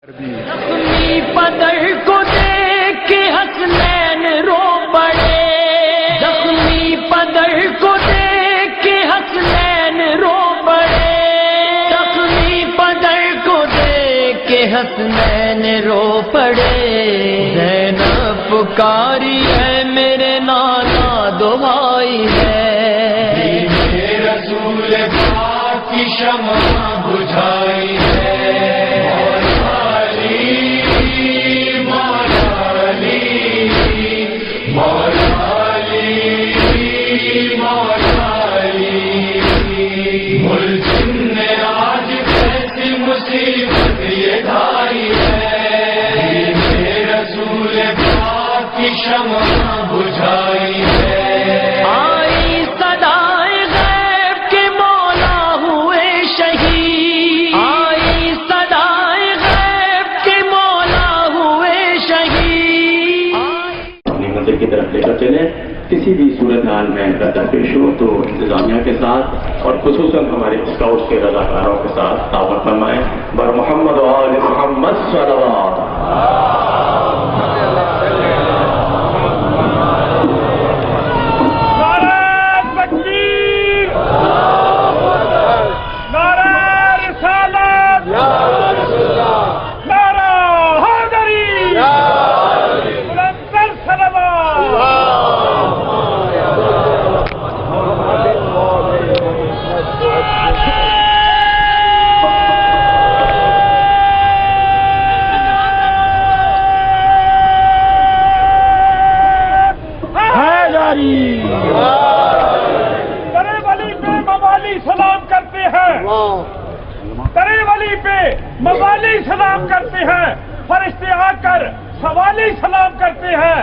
زخمی بدر کو دیکھ کے حسنین رو پڑے، زخمی بدر کو دیکھ کے حسنین رو پڑے، زخمی بدر کو دیکھ کے حسنین رو پڑے۔ زینب پکاری ہے میرے نانا دعائی ہے، رسول پاک کی شمع بجھائی ہے۔ شمع بجھائی ہے، آئی صدائے غیب کے مولا ہوئے شہید، آئی صدائے غیب کے مولا ہوئے شہید۔ اپنی منزل کی طرف لے کر چلیں، کسی بھی صورتحال میں درپیش ہو تو انتظامیہ کے ساتھ اور خصوصاً ہمارے اسکاؤٹس کے رضاکاروں کے ساتھ تعاون فرمائیں۔ بر محمد و آل محمد صلوات۔ سلام کرتے ہیں، ترے ولی پہ موالی سلام کرتے ہیں، فرشتے آ کر سوالی سلام کرتے ہیں۔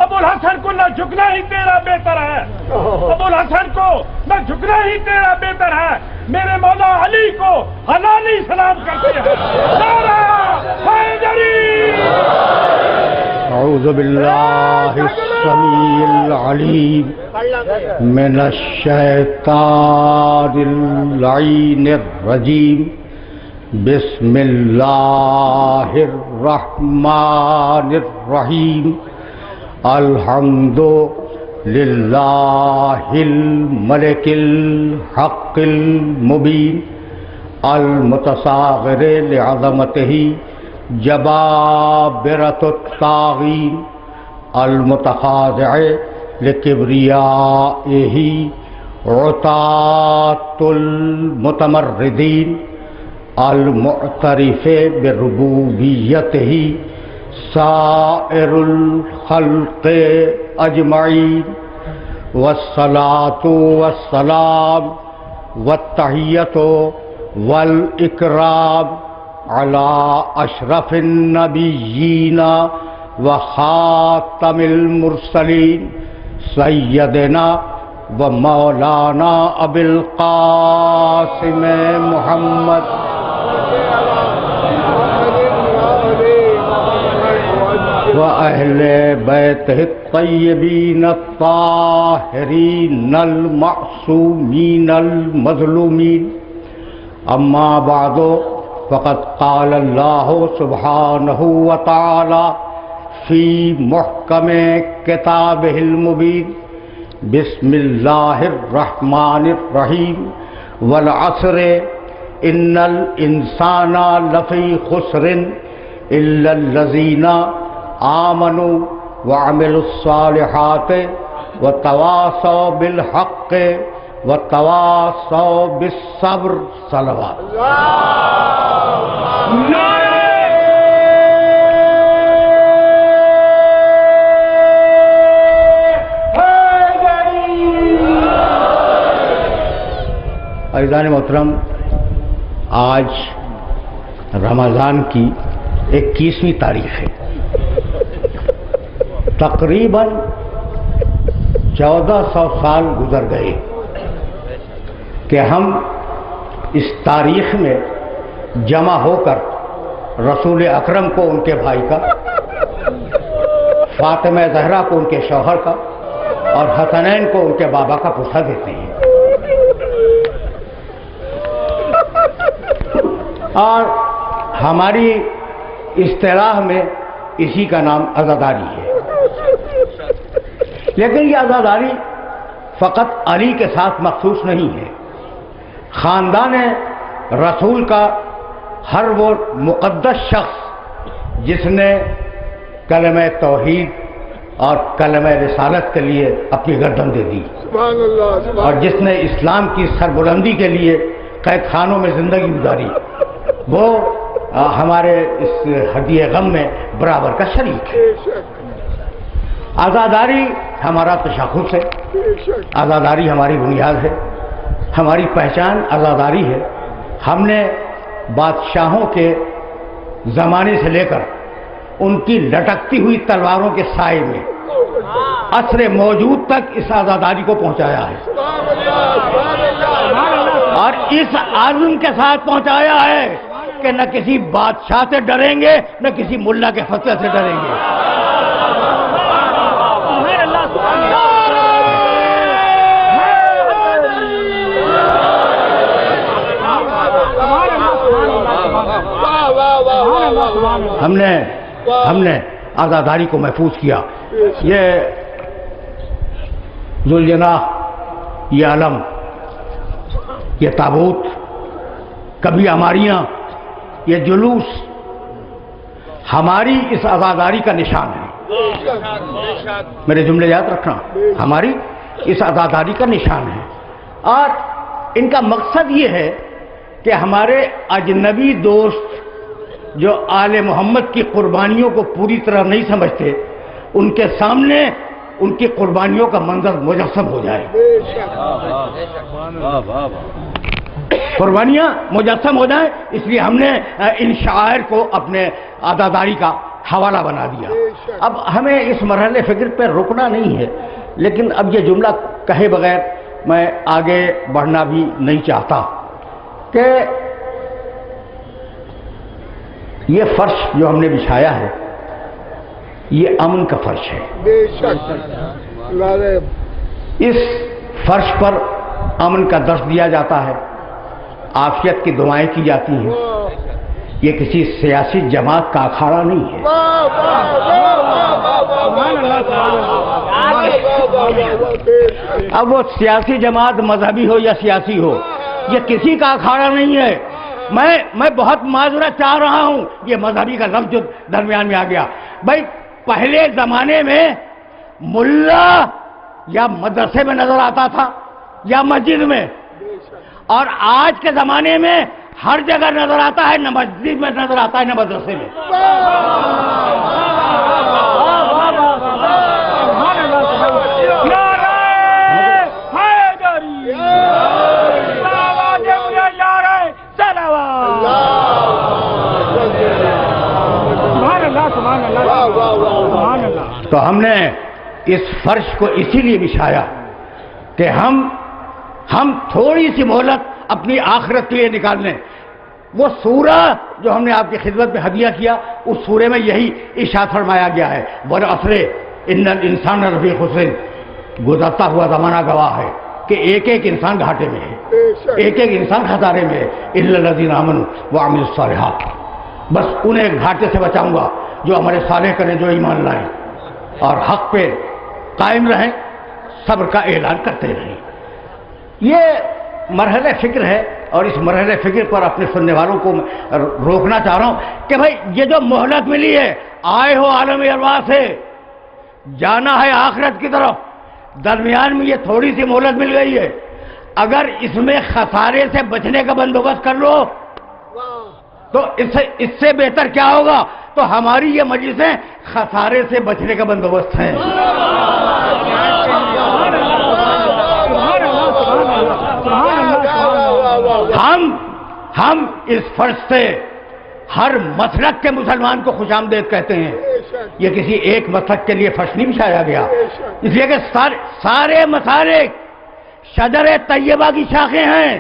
ابو الحسن کو نہ جھکنا ہی تیرا بہتر ہے، ابو الحسن کو نہ جھکنا ہی تیرا بہتر ہے، میرے مولا علی کو حلالی سلام کرتے ہیں۔ نعرہ حیدری۔ اعوذ باللہ السمیع العلیم من الشیطان اللعین الرجیم، بسم اللہ الرحمن الرحیم، الحمد للہ الملک الحق المبین، المتصاغر لعظمتہ جبابرۃ الطاغین، المتخاضع لکبریائہ عتاۃ المتمردین، المعترف بربوبیتہ سائر الخلق اجمعین، والصلاۃ والسلام والتحیۃ والاکرام علی اشرف النبیین وخاتم المرسلین، سیدنا و مولانا ابی القاسم محمد و اہل بیتہ الطیبین الطاہرین المعصومین المظلومین۔ اما بعد فقد قال اللہ سبحانہ وتعالی فی محکم کتابہ المبین، بسم اللہ الرحمن الرحیم، والعصر ان الانسان لفی خسر الا الذین آمنوا وعملوا الصالحات وتواصوا بالحق وتواصوا بالصبر۔ صلوات۔ عزیزان محترم، آج رمضان کی 21ویں تاریخ ہے۔ تقریباً 1400 سال گزر گئے کہ ہم اس تاریخ میں جمع ہو کر رسول اکرم کو ان کے بھائی کا، فاطمہ زہرا کو ان کے شوہر کا اور حسنین کو ان کے بابا کا پوچھا دیتے ہیں۔ اور ہماری اصطلاح میں اسی کا نام عزاداری ہے. لیکن یہ عزاداری فقط علی کے ساتھ مخصوص نہیں ہے. خاندان رسول کا ہر وہ مقدس شخص جس نے کلمہ توحید اور کلمہ رسالت کے لیے اپنی گردن دے دی اور جس نے اسلام کی سربلندی کے لیے قید خانوں میں زندگی گزاری، وہ ہمارے اس ہدیہ غم میں برابر کا شریک ہے. عزاداری ہمارا تشخص ہے، عزاداری ہماری بنیاد ہے، ہماری پہچان عزاداری ہے. ہم نے بادشاہوں کے زمانے سے لے کر ان کی لٹکتی ہوئی تلواروں کے سائے میں عصر موجود تک اس عزاداری کو پہنچایا ہے اور اس عزم کے ساتھ پہنچایا ہے کہ نہ کسی بادشاہ سے ڈریں گے نہ کسی ملا کے فتوے سے ڈریں گے. ہم نے عزاداری کو محفوظ کیا. یہ ذوالجناح، یہ علم، یہ تابوت، کبھی ہماریاں، یہ جلوس ہماری اس عزاداری کا نشان ہے. میرے جملے یاد رکھنا، ہماری اس عزاداری کا نشان ہے. اور ان کا مقصد یہ ہے کہ ہمارے اجنبی دوست جو آل محمد کی قربانیوں کو پوری طرح نہیں سمجھتے، ان کے سامنے ان کی قربانیوں کا منظر مجسم ہو جائے، قربانیاں مجسم ہو جائیں. اس لیے ہم نے ان شعائر کو اپنے عزاداری کا حوالہ بنا دیا. اب ہمیں اس مرحلے فکر پہ رکنا نہیں ہے، لیکن اب یہ جملہ کہے بغیر میں آگے بڑھنا بھی نہیں چاہتا کہ یہ فرش جو ہم نے بچھایا ہے یہ امن کا فرش ہے. اس فرش پر امن کا درس دیا جاتا ہے، عافیت کی دعائیں کی جاتی ہیں. یہ کسی سیاسی جماعت کا اکھاڑا نہیں ہے. اب وہ سیاسی جماعت مذہبی ہو یا سیاسی ہو، یہ کسی کا اکھاڑا نہیں ہے. میں بہت معذرت چاہ رہا ہوں، یہ مذہبی کا لفظ جو درمیان میں آ گیا. بھائی پہلے زمانے میں ملا یا مدرسے میں نظر آتا تھا یا مسجد میں، اور آج کے زمانے میں ہر جگہ نظر آتا ہے، نہ مسجد میں نظر آتا ہے نہ مدرسے میں. تو ہم نے اس فرش کو اسی لیے بچھایا کہ ہم تھوڑی سی مہلت اپنی آخرت کے لیے نکال لیں. وہ سورہ جو ہم نے آپ کی خدمت میں ہدیہ کیا، اس سورے میں یہی ارشاد فرمایا گیا ہے، والعصر ان الانسان لفی خسر. گزرتا ہوا زمانہ گواہ ہے کہ ایک ایک انسان گھاٹے میں ہے، ایک ایک انسان خسارے میں ہے. الا الذین آمنوا وعملوا الصالحات. بس انہیں گھاٹے سے بچاؤں گا جو عمل صالح کریں، جو ایمان لائیں اور حق پہ قائم رہیں، صبر کا اعلان کرتے رہیں. یہ مرحلہ فکر ہے اور اس مرحلہ فکر پر اپنے سننے والوں کو روکنا چاہ رہا ہوں کہ بھائی یہ جو مہلت ملی ہے، آئے ہو عالم ارواح سے، جانا ہے آخرت کی طرف، درمیان میں یہ تھوڑی سی مہلت مل گئی ہے. اگر اس میں خسارے سے بچنے کا بندوبست کر لو تو اس سے بہتر کیا ہوگا. تو ہماری یہ مجلسیں خسارے سے بچنے کا بندوبست ہیں. ہم اس فرض سے ہر مسلک کے مسلمان کو خوش آمدید کہتے ہیں. یہ کسی ایک مسلک کے لیے فرش نہیں بچھایا گیا، اس لیے کہ سارے مسالک شجر طیبہ کی شاخیں ہیں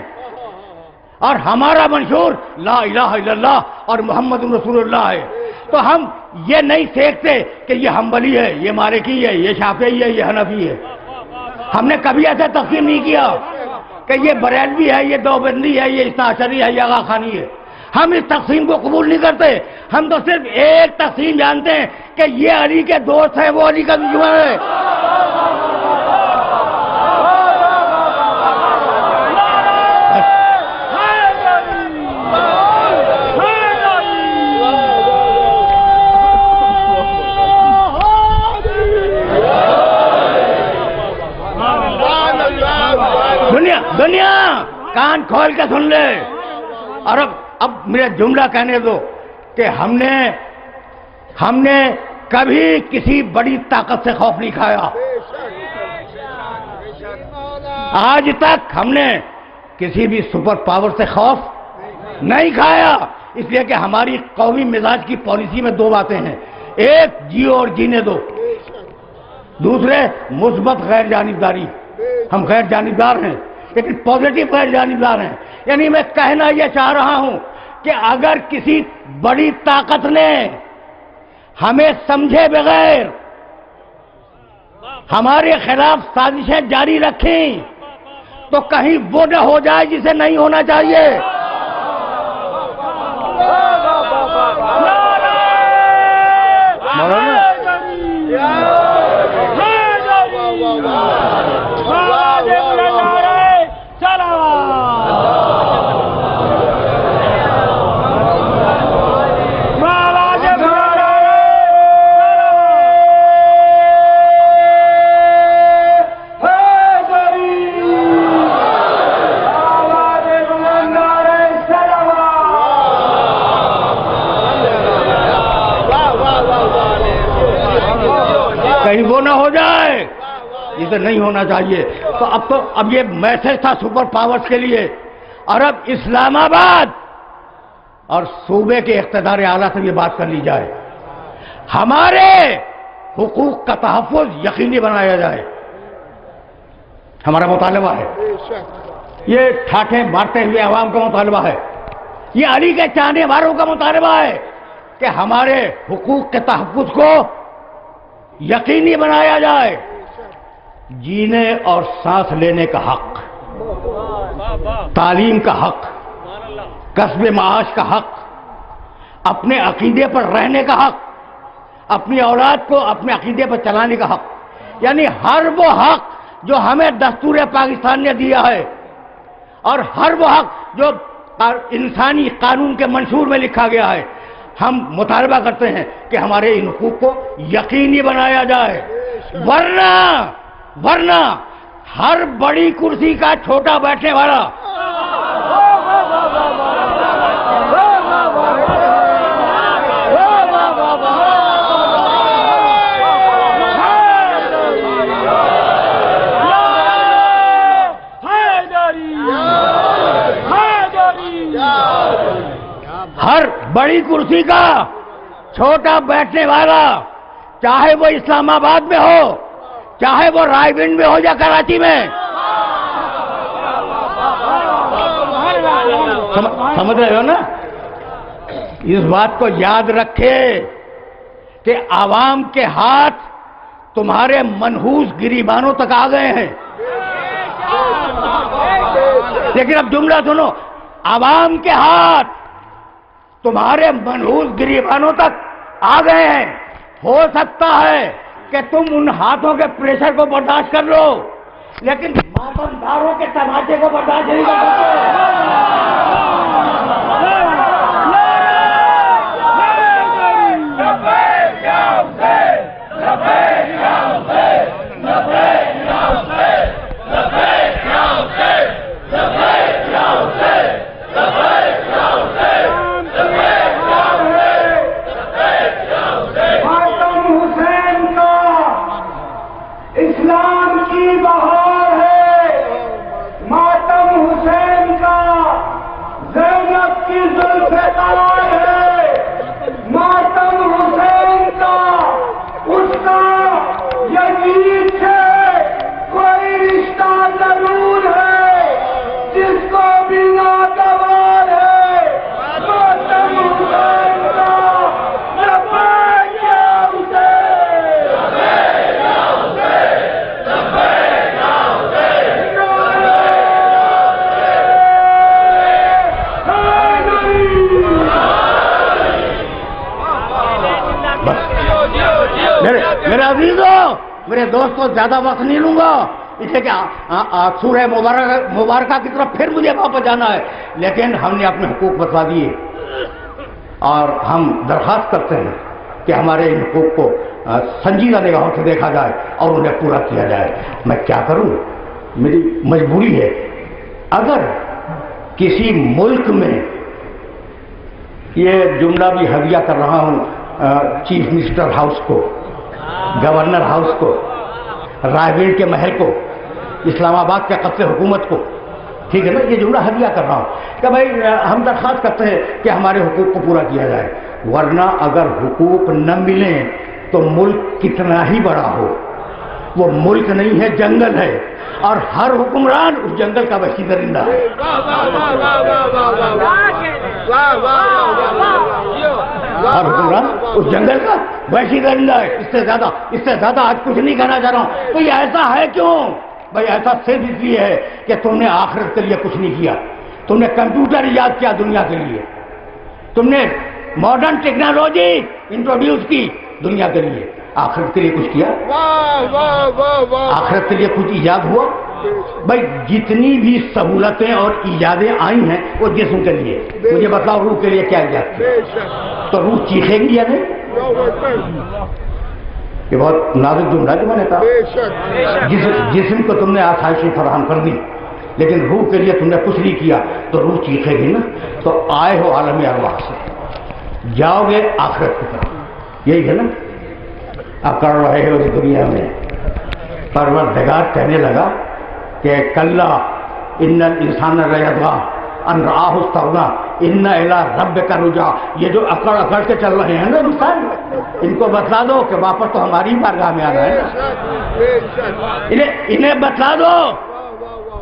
اور ہمارا منشور لا الہ الا اللہ اور محمد رسول اللہ ہے. تو ہم یہ نہیں سیکھتے کہ یہ حنبلی ہے، یہ مالکی ہے، یہ شافعی ہے، یہ حنفی ہے. ہم نے کبھی ایسا تقسیم نہیں کیا کہ یہ بریلوی ہے، یہ دیوبندی ہے، یہ اثنا عشری ہے، یہ آغا خانی ہے. ہم اس تقسیم کو قبول نہیں کرتے. ہم تو صرف ایک تقسیم جانتے ہیں کہ یہ علی کے دوست ہیں، وہ علی کا دشمن ہے. دنیا کان کھول کے سن لے. اور اب میرا جملہ کہنے دو کہ ہم نے کبھی کسی بڑی طاقت سے خوف نہیں کھایا. آج تک ہم نے کسی بھی سپر پاور سے خوف نہیں کھایا، اس لیے کہ ہماری قومی مزاج کی پالیسی میں دو باتیں ہیں: ایک جیو اور جینے دو، دوسرے مثبت غیر جانبداری. ہم غیر جانبدار ہیں لیکن پازیٹو غیر جانبدار ہیں. یعنی میں کہنا یہ چاہ رہا ہوں کہ اگر کسی بڑی طاقت نے ہمیں سمجھے بغیر ہمارے خلاف سازشیں جاری رکھیں تو کہیں وہ نہ ہو جائے جسے نہیں ہونا چاہیے. کہیں وہ نہ ہو جائے جسے نہیں ہونا چاہیے. تو اب یہ میسج تھا سپر پاورز کے لیے. اور اب اسلام آباد اور صوبے کے اقتدار اعلیٰ سے یہ بات کر لی جائے، ہمارے حقوق کا تحفظ یقینی بنایا جائے. ہمارا مطالبہ ہے، یہ ٹھاٹھیں مارتے ہوئے عوام کا مطالبہ ہے، یہ علی کے چاہنے والوں کا مطالبہ ہے کہ ہمارے حقوق کے تحفظ کو یقینی بنایا جائے. جینے اور سانس لینے کا حق، تعلیم کا حق، کسب معاش کا حق، اپنے عقیدے پر رہنے کا حق، اپنی اولاد کو اپنے عقیدے پر چلانے کا حق، یعنی ہر وہ حق جو ہمیں دستور پاکستان نے دیا ہے، اور ہر وہ حق جو انسانی قانون کے منشور میں لکھا گیا ہے. ہم مطالبہ کرتے ہیں کہ ہمارے ان حقوق کو یقینی بنایا جائے، ورنہ ہر بڑی کرسی کا چھوٹا بیٹھنے والا ہر بڑی کرسی کا چھوٹا بیٹھنے والا، چاہے وہ اسلام آباد میں ہو، چاہے وہ رائے گنج میں ہو یا کراچی میں، سمجھ رہے ہو نا؟ اس بات کو یاد رکھے کہ عوام کے ہاتھ تمہارے منحوس گریبانوں تک آ گئے ہیں. لیکن اب جملہ سنو، عوام کے ہاتھ تمہارے منحوس گریبانوں تک آ گئے ہیں. ہو سکتا ہے کہ تم ان ہاتھوں کے پریشر کو برداشت کر لو، لیکن ماتمداروں کے تماچے کو برداشت نہیں کر سکتے. اسلام کی بہار ہے، ماتم حسین کا، زینب کی بس میرے عزیزوں، میرے دوستوں، زیادہ وقت نہیں لوں گا، اس لیے کہ سورہ مبارکہ کی طرف پھر مجھے واپس جانا ہے، لیکن ہم نے اپنے حقوق بتلا دیے اور ہم درخواست کرتے ہیں کہ ہمارے ان حقوق کو سنجیدہ نگاہوں سے دیکھا جائے اور انہیں پورا کیا جائے۔ میں کیا کروں، میری مجبوری ہے۔ اگر کسی ملک میں، یہ جملہ بھی ہدیہ کر رہا ہوں چیف منسٹر ہاؤس کو، گورنر ہاؤس کو، رائے گڑھ کے محل کو، اسلام آباد کے قصر حکومت کو، ٹھیک ہے نا، یہ جملہ ہدیہ کر رہا ہوں کہ بھائی ہم درخواست کرتے ہیں کہ ہمارے حقوق کو پورا کیا جائے، ورنہ اگر حقوق نہ ملیں تو ملک کتنا ہی بڑا ہو، وہ ملک نہیں ہے، جنگل ہے، اور ہر حکمران اس جنگل کا وحشی درندہ ہے۔ ہر حکمران اس جنگل کا وحشی درندہ ہے۔ اس سے زیادہ آج کچھ نہیں کہنا چاہ رہا ہوں۔ تو یہ ایسا ہے کیوں؟ بھائی ایسا صرف اس لیے ہے کہ تم نے آخرت کے لیے کچھ نہیں کیا۔ تم نے کمپیوٹر ایجاد کیا دنیا کے لیے، تم نے ماڈرن ٹیکنالوجی انٹروڈیوس کی دنیا کے لیے، آخرت کے لیے کچھ کیا؟ آخرت کے لیے کچھ ایجاد ہوا؟ بھائی جتنی بھی سہولتیں اور ایجادیں آئی ہیں وہ جسم کے لیے، مجھے بتاؤ روح کے لیے کیا ایجاد کیا؟ تو روح چیخے گی یا نہیں؟ یہ بہت نازک جملہ جو میں نے کہا، جسم کو تم نے آسائشیں فراہم کر دی لیکن روح کے لیے تم نے کچھ نہیں کیا تو روح چیخے گی نا۔ تو آئے ہو عالم ارواح سے، جاؤ گے آخرت کی طرف، یہی ہے نا۔ اب کر رہے ہو اس دنیا میں، پروردگار کہنے لگا کہ کلا ان الانسان لیطغی ان رآہ استغنی ان الی ربک رجعا۔ یہ جو اکڑ کے چل رہے ہیں نا انسان، ان کو بتلا دو کہ واپس تو ہماری بارگاہ میں آنا ہے، انہیں بتلا دو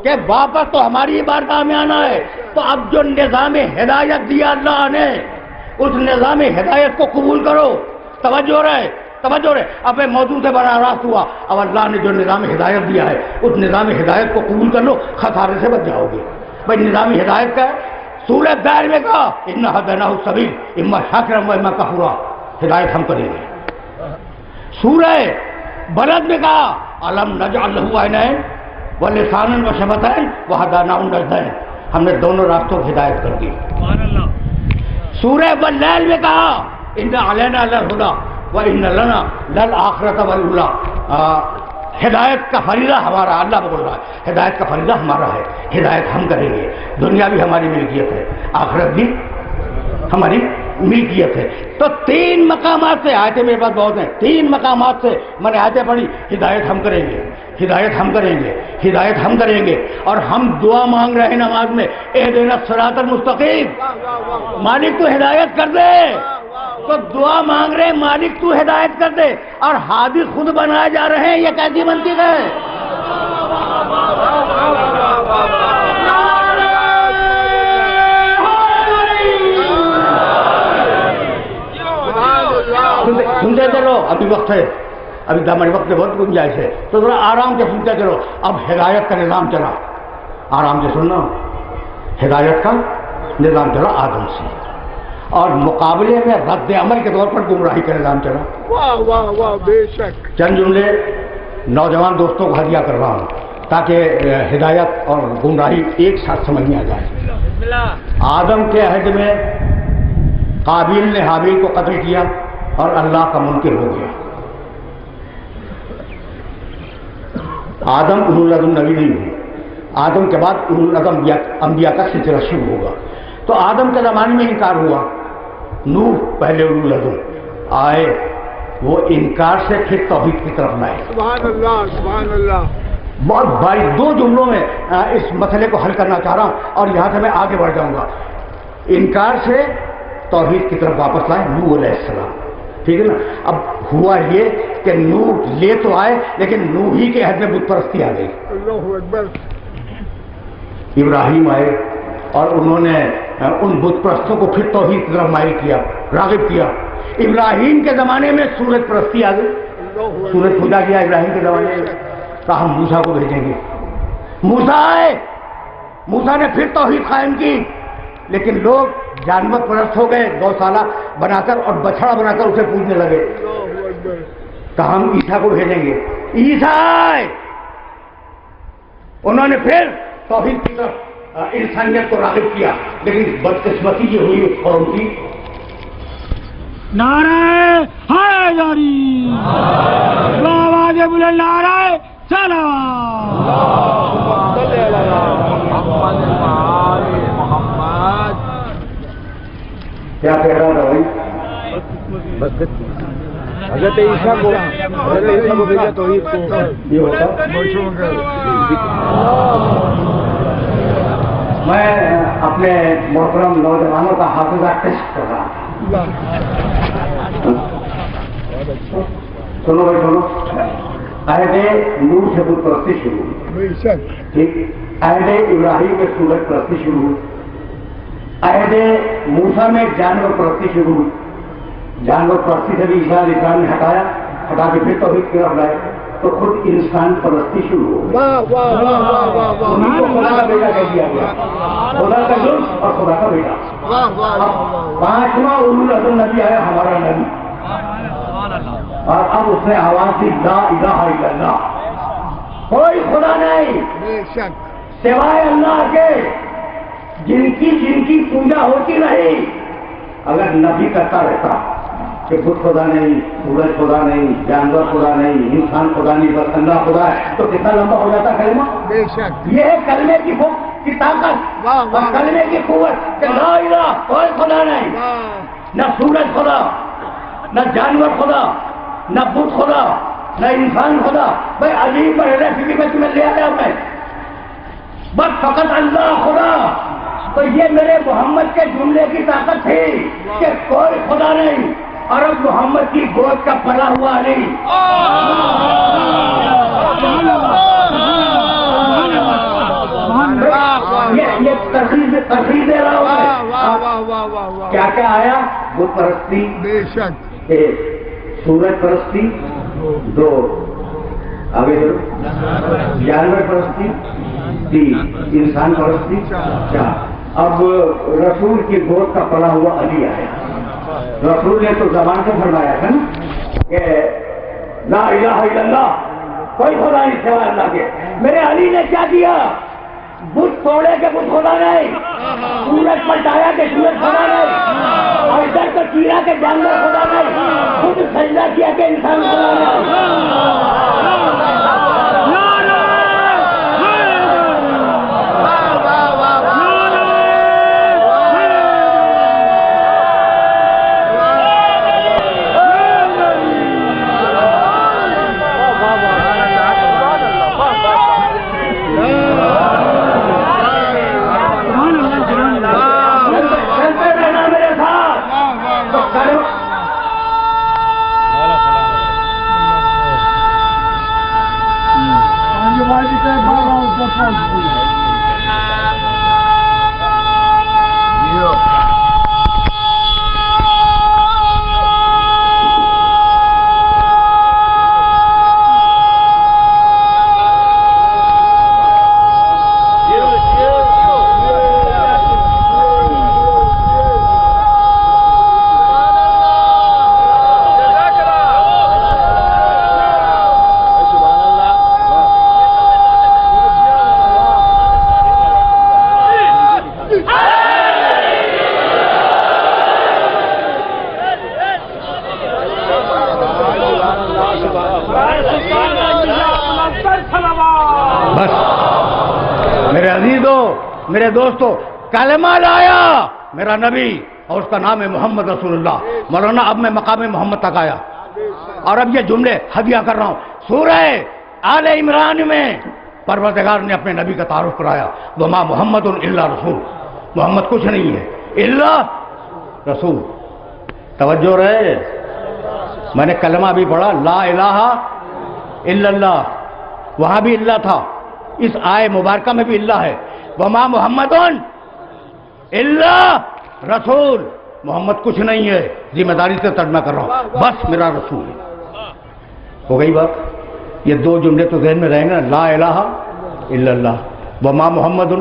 کہ واپس تو ہماری بارگاہ میں آنا ہے۔ تو اب جو نظام ہدایت دیا اللہ نے، اس نظام ہدایت کو قبول کرو۔ توجہ رہے۔ اب میں موضوع سے براہ راست ہوا، اب اللہ نے جو نظام ہدایت دیا ہے اس نظام ہدایت کو قبول کر لو، خسارے سے بچ جاؤ گے۔ بھائی نظام ہدایت کا ہے، سورہ دائر میں کہا انا ہدیناہ السبیل اما شاکرا و اما کفورا، ہدایت ہم کریں گے۔ سورہ بلد میں کہا الم نجعل لہ عینین ولسانا وشفتین وہدیناہ النجدین، ہم نے دونوں راستوں کی ہدایت کر دی۔ سورہ واللیل میں کہا ان علینا للہدی وَإِنَّ لَنَا لَلْآخِرَةَ وَالْأُولَىٰ، ہدایت کا فریضہ ہمارا، اللہ بول رہا ہے ہدایت کا فریضہ ہمارا ہے، ہدایت ہم کریں گے۔ دنیا بھی ہماری ملکیت ہے، آخرت بھی ہماری ملکیت ہے۔ تو 3 مقامات سے، آیتیں میرے پاس بہت ہیں، 3 مقامات سے میں نے آیتیں پڑھی، ہدایت ہم کریں گے، ہدایت ہم کریں گے، ہدایت ہم کریں گے۔ اور ہم دعا مانگ رہے ہیں نماز میں اہدنا الصراط المستقیم، مالک تو ہدایت کر دے۔ تو دعا مانگ رہے ہیں مالک تو ہدایت کر دے، اور ہادی خود بنائے جا رہے ہیں، یہ کیسی منطق ہے؟ سنتے چلو، ابھی وقت ہے، ابھی ہمارے وقت میں بہت گنجائش ہے، تو ذرا آرام سے سنتے چلو۔ اب ہدایت کا نظام چلا، آرام سے سننا، ہدایت کا نظام چلا آدم سے، اور مقابلے میں رد عمل کے طور پر گمراہی کا نظام چلا۔ واہ واہ واہ، بے شک۔ چند جملے نوجوان دوستوں کو ہدیہ کر رہا ہوں تاکہ ہدایت اور گمراہی ایک ساتھ سمجھ میں آ جائے۔ آدم کے عہد میں قابیل نے حابیل کو قتل کیا اور اللہ کا منکر ہو گیا۔ آدم اولو العزم نبی نہیں ہوئی، آدم کے بعد اولو العزم انبیاء کا سلسلہ شروع ہوگا۔ تو آدم کے زمانے میں انکار ہوا، نوح پہلے اولو العزم آئے، وہ انکار سے پھر توحید کی طرف لائے۔ سبحان اللہ، سبحان اللہ۔ بہت بھائی 2 جملوں میں اس مسئلے کو حل کرنا چاہ رہا ہوں اور یہاں سے میں آگے بڑھ جاؤں گا۔ انکار سے توحید کی طرف واپس لائے نوح علیہ السلام، ٹھیک ہے نا۔ اب ہوا یہ کہ نوح لے تو آئے لیکن نوح ہی کے عہد میں بت پرستی آ گئی۔ اللہ اکبر۔ ابراہیم آئے اور انہوں نے ان بت پرستوں کو پھر توحید کی طرف مائل کیا، راغب کیا۔ ابراہیم کے زمانے میں سورج پرستی آ گئی، سورج پوجا کیا ابراہیم کے زمانے میں، کہا ہم موسیٰ کو بھیجیں گے۔ موسیٰ آئے، موسیٰ نے پھر توحید قائم کی، لیکن لوگ جانور پرست ہو گئے گوشالہ بنا کر اور بچڑا بنا کر اسے پوجنے لگے. تو ہم عیسیٰ کو بھیجیں گے. عیسیٰ انہوں نے پھر توحید کی طرف انسانیت کو راغب کیا، لیکن بدقسمتی یہ ہوئی اس قوم کی. نعرہ حیدری، آواز بلند نعرہ محمد. کیا کہہ رہا تھا بھائی؟ حضرت عیسیٰ کو بھیجا توحید کو. یہ ہوتا. میں اپنے محترم نوجوانوں کا حافظہ ٹیسٹ کر رہا تھا. سنو بھائی سنو. عہد نوح سے بت پرستی شروع ہوئی. ٹھیک. عہد ابراہیم میں سورج پرستی شروع ہوئی. عہد موسیٰ میں جانور پرستی شروع ہوئی. جانور پرستی سے بھی عیسیٰ علیہ السلام نے ہٹا کے پھر توحید کی طرف لائے تو خود انسان پرستی شروع ہو گئی. انہیں کو خدا کا بیٹا کہہ دیا گیا. خدا کا جز اور خدا کا بیٹا. پانچواں اولو العزم نبی آیا ہمارا نبی، اور اب اس نے آواز دی لا الہ الا اللہ. کوئی خدا نہیں سوائے اللہ کے جن کی پوجا ہوتی نہیں. اگر نبی کہتا رہتا کہ بت خدا نہیں، سورج خدا نہیں، جانور خدا نہیں، انسان خدا نہیں، بس اللہ خدا ہے، تو کتنا لمبا ہو جاتا کلمہ. یہ ہے کلمے کی طاقت اور کلمے کی قوت کہ لا الہ، کوئی خدا نہیں، نہ سورج خدا، نہ جانور خدا، نہ بت خدا، نہ انسان خدا. بھائی عجیب ریسیپی میں تمہیں لے آیا میں، بس فقط اللہ خدا. تو یہ میرے محمد کے جملے کی طاقت تھی کہ کوئی خدا نہیں، اور اب محمد کی گود کا پلا ہوا نہیں. یہ تقریر دے رہا ہوں. کیا کیا آیا؟ بت پرستی، ایک سورج پرستی، دو آگے جانور پرستی، تین انسان پرستی، چار. اب رسول کی گود کا پلا ہوا علی آیا. رسول نے تو زبان سے فرمایا تھا نا کہ لا الہ الا اللہ، کوئی خدا نہیں سوائے اللہ کے. میرے علی نے کیا کیا؟ بت توڑے کے بت خدا نہیں، سورج پلٹایا کہ سورج خدا نہیں، اور ادھر تو چیرا کے جانور خدا نہیں، خود سجدہ کیا کہ انسان خدا نہیں. میرے دوستو، کلمہ لایا میرا نبی اور اس کا نام ہے محمد رسول اللہ. مولانا اب میں مقام محمد تک آیا اور اب یہ جملے ہدیہ کر رہا ہوں. سورہ آل عمران میں پروردگار نے اپنے نبی کا تعارف کرایا، وما محمد الا رسول. محمد کچھ نہیں ہے الا رسول. توجہ رہے، میں نے کلمہ بھی پڑھا لا الہ الا اللہ، وہاں بھی اللہ تھا، اس آئے مبارکہ میں بھی اللہ ہے. وما محمد الا رسول، محمد کچھ نہیں ہے، ذمہ داری سے ترجمہ کر رہا ہوں، بس میرا رسول ہے. ہو گئی بات. یہ دو جملے تو ذہن میں رہیں گے، لا الہ الا اللہ، وما محمد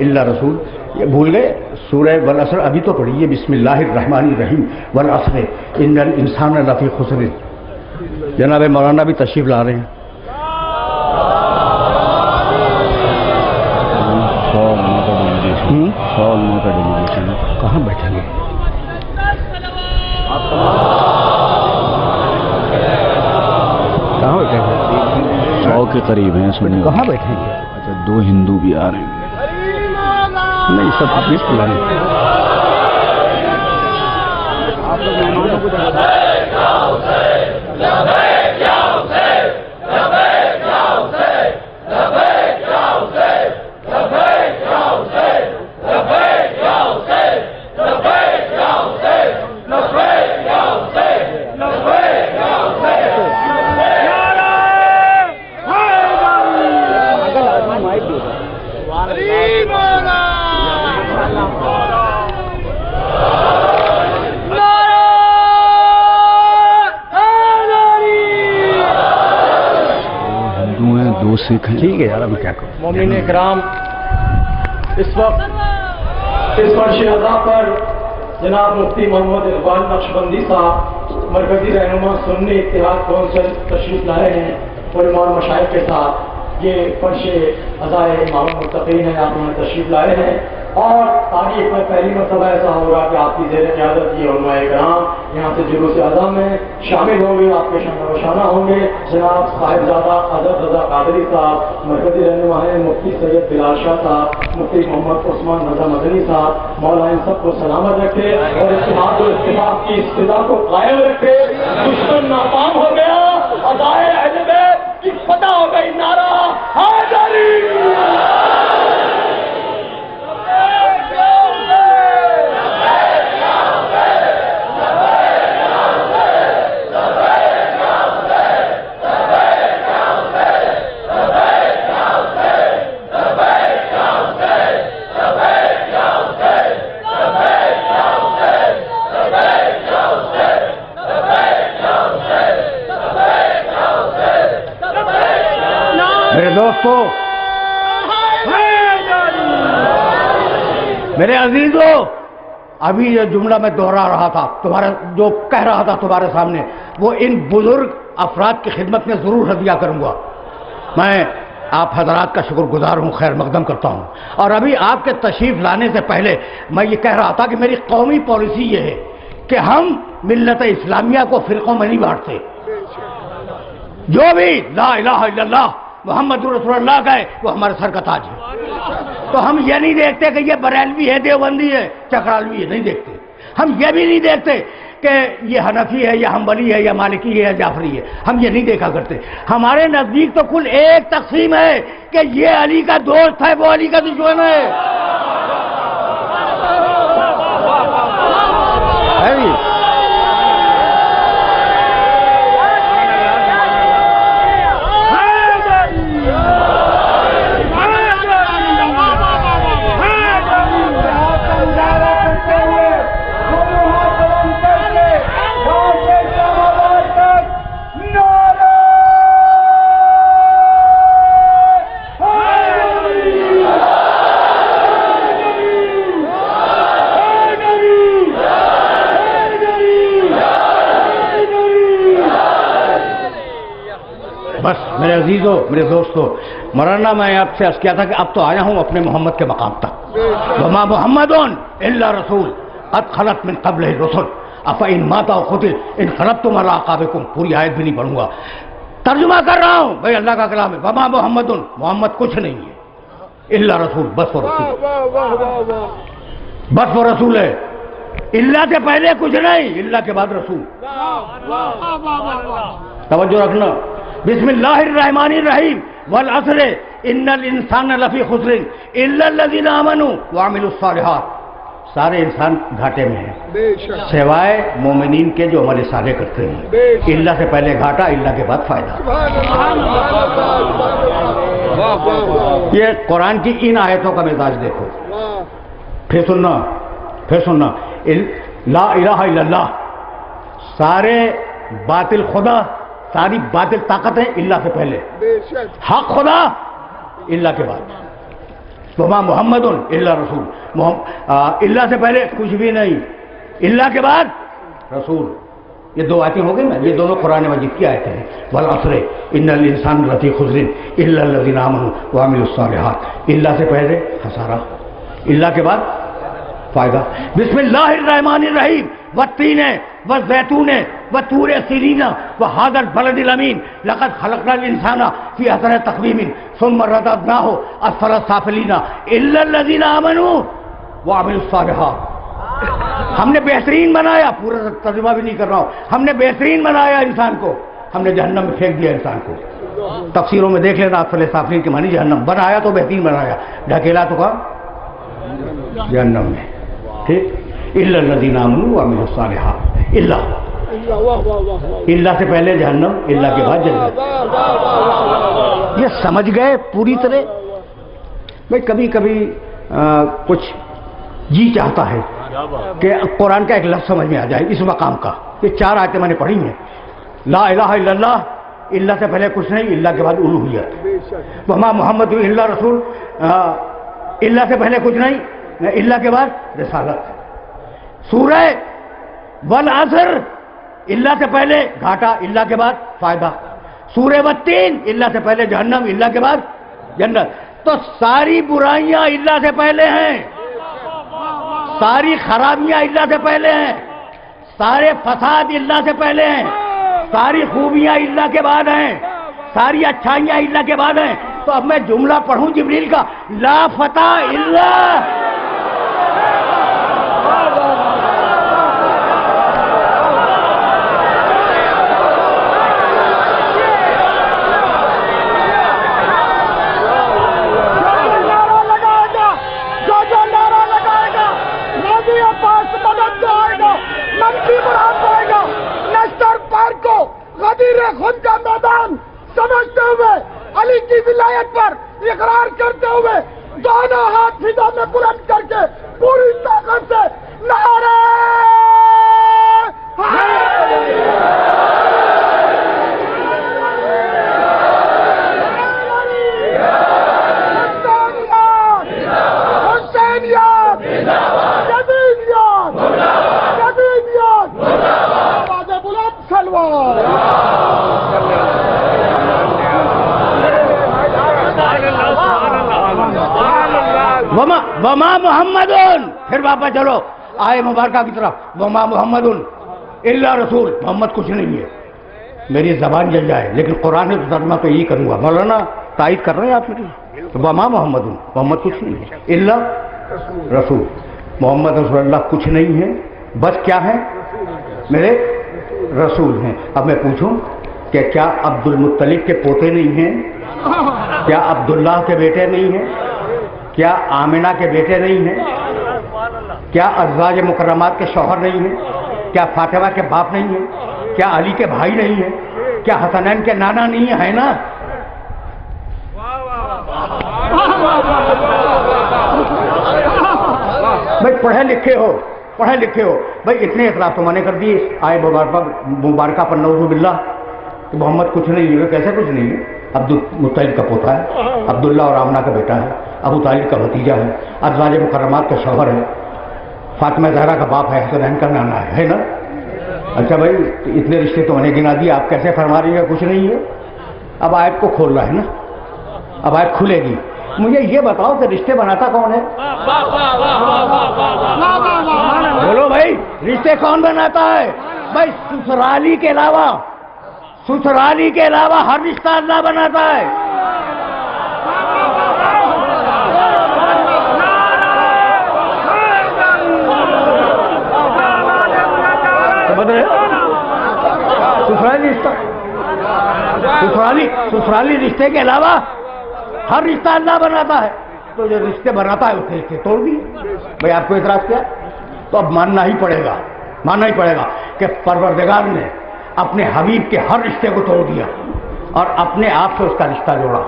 الا رسول. یہ بھول گئے سورہ والعصر ابھی تو پڑھیے بسم اللہ الرحمن الرحیم والعصر ان الانسان لفی خسر. جناب مولانا بھی تشریف لا رہے ہیں. کہاں بیٹھیں گے؟ کہاں بیٹھیں گے؟ 100 کے قریب ہیں. کہاں بیٹھیں گے؟ اچھا 2 ہندو بھی آ رہے ہیں. نہیں سب پلیز پلان. ٹھیک ہے یار ابھی کیا کروں. مومنین کرام اس وقت اس فرش ادا پر جناب مفتی محمد اقبال نقشبندی صاحب مرکزی رہنما سنی اتحاد کونسل تشریف لائے ہیں اور امام مشائخ کے ساتھ. یہ فرش ازائے امام متقین ہے, آپ انہیں تشریف لائے ہیں اور تاریخ میں پہلی مرتبہ ایسا ہوگا کہ آپ کی زیر قیادت کی علماء کرام یہاں سے جلوس اعظم میں شامل ہوں گے, آپ کے شانہ بشانہ ہوں گے. جناب صاحبزادہ حضرت رضا قادری صاحب مرکزی رہنما ہیں, مفتی سید بلال شاہ صاحب, مفتی محمد عثمان رضا مدنی صاحب, مولا ان سب کو سلامت رکھے اور اتحاد و اتفاق کی اصطلاح کو قائم رکھے. دشمن ناکام ہو گیا, ادائے اہل بیت کی فتح ہو گئی. نعرہ حیدری. میرے دوستو, میرے عزیزو, ابھی یہ جملہ میں دوہرا رہا تھا, تمہارا جو کہہ رہا تھا تمہارے سامنے, وہ ان بزرگ افراد کی خدمت میں ضرور ہدیہ کروں گا. میں آپ حضرات کا شکر گزار ہوں, خیر مقدم کرتا ہوں. اور ابھی آپ کے تشریف لانے سے پہلے میں یہ کہہ رہا تھا کہ میری قومی پالیسی یہ ہے کہ ہم ملت اسلامیہ کو فرقوں میں نہیں بانٹتے. جو بھی لا الہ الا اللہ محمد رسول اللہ کا ہے وہ ہمارے سر کا تاج ہے. تو ہم یہ نہیں دیکھتے کہ یہ بریلوی ہے, دیوبندی ہے, چکرالوی ہے, نہیں دیکھتے. ہم یہ بھی نہیں دیکھتے کہ یہ حنفی ہے یا حنبلی ہے یا مالکی ہے یا جعفری ہے, ہم یہ نہیں دیکھا کرتے. ہمارے نزدیک تو کل ایک تقسیم ہے کہ یہ علی کا دوست ہے, وہ علی کا دشمن ہے. بس میرے عزیزو, میرے دوستو, مولانا میں آپ سے عرض کیا تھا کہ اب تو آیا ہوں اپنے محمد کے مقام تک. وما محمد الا رسول قد خلت من قبلہ الرسل افإن مات أو قتل انقلبتم على أعقابكم. پوری آیت بھی نہیں پڑھوں گا, ترجمہ کر رہا ہوں بھائی, اللہ کا کلام ہے. وما محمد, محمد کچھ نہیں ہے, الا رسول, بس وہ رسول, بس وہ رسول ہے. اللہ سے پہلے کچھ نہیں, اللہ کے بعد رسول. توجہ رکھنا. بسم اللہ الرحمن الرحیم والعصر ان الانسان لفی خسر الا الذین آمنوا وعملوا الصالحات. سارے انسان گھاٹے میں ہیں سوائے مومنین کے جو عمل صالح کرتے ہیں. اللہ سے پہلے گھاٹا, اللہ کے بعد فائدہ. یہ قرآن کی ان آیتوں کا مزاج دیکھو. پھر سننا, پھر سننا. لا الہ الا اللہ, سارے باطل خدا, ساری باطل طاقتیں اللہ سے پہلے, حق خدا اللہ کے بعد. وما محمد الا رسول، اللہ سے پہلے کچھ بھی نہیں، اللہ کے بعد رسول. یہ دو آیتیں ہو گئی نا، یہ دونوں قرآن مجید کی آیتیں ہیں. والعصر ان الانسان لفی خسر الا الذین آمنوا وعملوا الصالحات. اللہ سے پہلے خسارہ، اللہ کے بعد فائدہ. بسم اللہ الرحمن الرحیم. والتین والزیتون وطور سینین وہذا البلد الامین لقد خلقنا الانسان فی احسن تقویم ثم رددناہ اسفل سافلین الا الذین آمنوا وعملوا الصالحات. ہم نے بہترین بنایا، پورا ترجمہ بھی نہیں کر رہا ہوں، ہم نے بہترین بنایا انسان کو، ہم نے جہنم میں پھینک دیا انسان کو. تفسیروں میں دیکھ لینا، اسفل سافلین کے معنی جہنم. بنایا تو بہترین بنایا، ڈھکیلا تو کہاں؟ جہنم میں. ٹھیک. الا الذین آمنوا وعملوا الصالحات. اللہ سے پہلے جہنم، اللہ کے بعد جنت. یہ سمجھ گئے پوری طرح؟ بھائی کبھی کبھی کچھ جی چاہتا ہے کہ قرآن کا ایک لفظ سمجھ میں آ جائے اس مقام کا. یہ 4 آیتیں میں نے پڑھی ہیں. لا الہ الا اللہ، اللہ سے پہلے کچھ نہیں، اللہ کے بعد الوہیت. وما محمد الا رسول، اللہ سے پہلے کچھ نہیں، اللہ کے بعد رسالت. سورہ والعصر، اللہ سے پہلے گھاٹا، اللہ کے بعد فائدہ. سورہ والتین، اللہ سے پہلے جہنم، اللہ کے بعد جنت. تو ساری برائیاں اللہ سے پہلے ہیں، ساری خرابیاں اللہ سے پہلے ہیں، سارے فساد اللہ سے پہلے ہیں، ساری خوبیاں اللہ کے بعد ہیں، ساری اچھائیاں اللہ کے بعد ہیں. تو اب میں جملہ پڑھوں جبریل کا، لا فتح الا غدیر خود کا میدان سمجھتے ہوئے، علی کی ولایت پر اقرار کرتے ہوئے، دونوں ہاتھ فضا میں بلند کر کے پوری طاقت سے نعرہ حسینیت جدیدیت جدیدیت آواز بلند سلوار. وما محمد، پھر واپس چلو آئے مبارکہ کی طرف. وما محمد الا رسول، محمد کچھ نہیں ہے. میری زبان جل جائے لیکن قرآن نے ترجمہ تو یہی کروں گا. مولانا تائید کر رہے ہیں آپ میری؟ وما محمد، محمد کچھ نہیں ہے، الا رسول. محمد رسول اللہ کچھ نہیں ہے، بس کیا ہے؟ میرے رسول ہیں. اب میں پوچھوں کہ کیا عبد المطلب کے پوتے نہیں ہیں؟ کیا عبداللہ کے بیٹے نہیں ہیں؟ کیا آمنہ کے بیٹے نہیں ہیں؟ کیا ازواج مکرمات کے شوہر نہیں ہیں؟ کیا فاطمہ کے باپ نہیں ہیں؟ کیا علی کے بھائی نہیں ہیں؟ کیا حسنین کے نانا نہیں ہیں نا؟ بھائی پڑھے لکھے ہو بھائی، اتنے اعتراف تو میں نے کر دیے آئے مبارکہ پر نعوذ باللہ کہ محمد کچھ نہیں ہے. کیسے کچھ نہیں ہے؟ عبد المطلب کا پوتا ہے، عبداللہ اور آمنہ کا بیٹا ہے، ابو طالب کا بھتیجا ہے، ازواج مکرمات کا شوہر ہے، فاطمہ زہرا کا باپ ہے، حسنین کا نانا ہے نا؟ اچھا بھائی اتنے رشتے تو میں نے گنا دیے، آپ کیسے فرما رہی ہیں کچھ نہیں ہے؟ اب آیت کو کھول رہا ہے نا، اب آیت کھلے گی. مجھے یہ بتاؤ کہ رشتے بناتا کون ہے؟ بولو بھائی، رشتے کون بناتا ہے؟ بھائی سسرالی کے علاوہ ہر رشتہ اللہ بناتا ہے. سسرالی رشتے کے علاوہ ہر رشتہ اللہ بناتا ہے. تو جو رشتے بناتا ہے اسے رشتے توڑ دیے. بھائی آپ کو اعتراض کیا؟ تو اب ماننا ہی پڑے گا کہ پروردگار نے اپنے حبیب کے ہر رشتے کو توڑ دیا اور اپنے آپ سے اس کا رشتہ جوڑا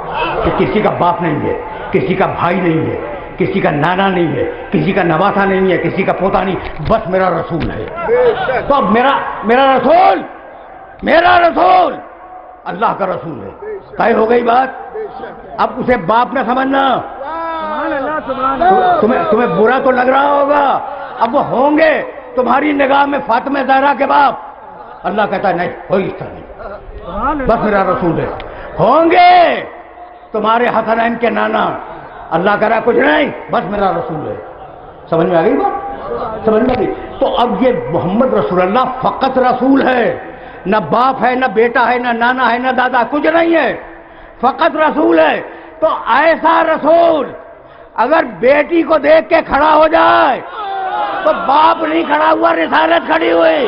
کہ کسی کا باپ نہیں ہے، کسی کا بھائی نہیں ہے، کسی کا نانا نہیں ہے، کسی کا نواسا نہیں ہے، کسی کا پوتا نہیں، بس میرا رسول ہے. تو اب میرا رسول اللہ کا رسول ہے. طے ہو گئی بات. اب اسے باپ نہ سمجھنا، تمہیں برا تو لگ رہا ہوگا، اب وہ ہوں گے تمہاری نگاہ میں فاطمہ زہرا کے باپ. اللہ کہتا ہے نہیں، کوئی اس طرح نہیں، بس میرا رسول ہے. ہوں گے تمہارے حسنین کے نانا، اللہ کہہ رہا ہے کچھ نہیں، بس میرا رسول ہے. سمجھ میں آ گئی بات؟ سمجھ میں آ گئی؟ تو اب یہ محمد رسول اللہ فقط رسول ہے، نہ باپ ہے، نہ بیٹا ہے، نہ نانا ہے، نہ دادا، کچھ نہیں ہے، فقط رسول ہے. تو ایسا رسول اگر بیٹی کو دیکھ کے کھڑا ہو جائے تو باپ نہیں کھڑا ہوا، رسالت کھڑی ہوئی.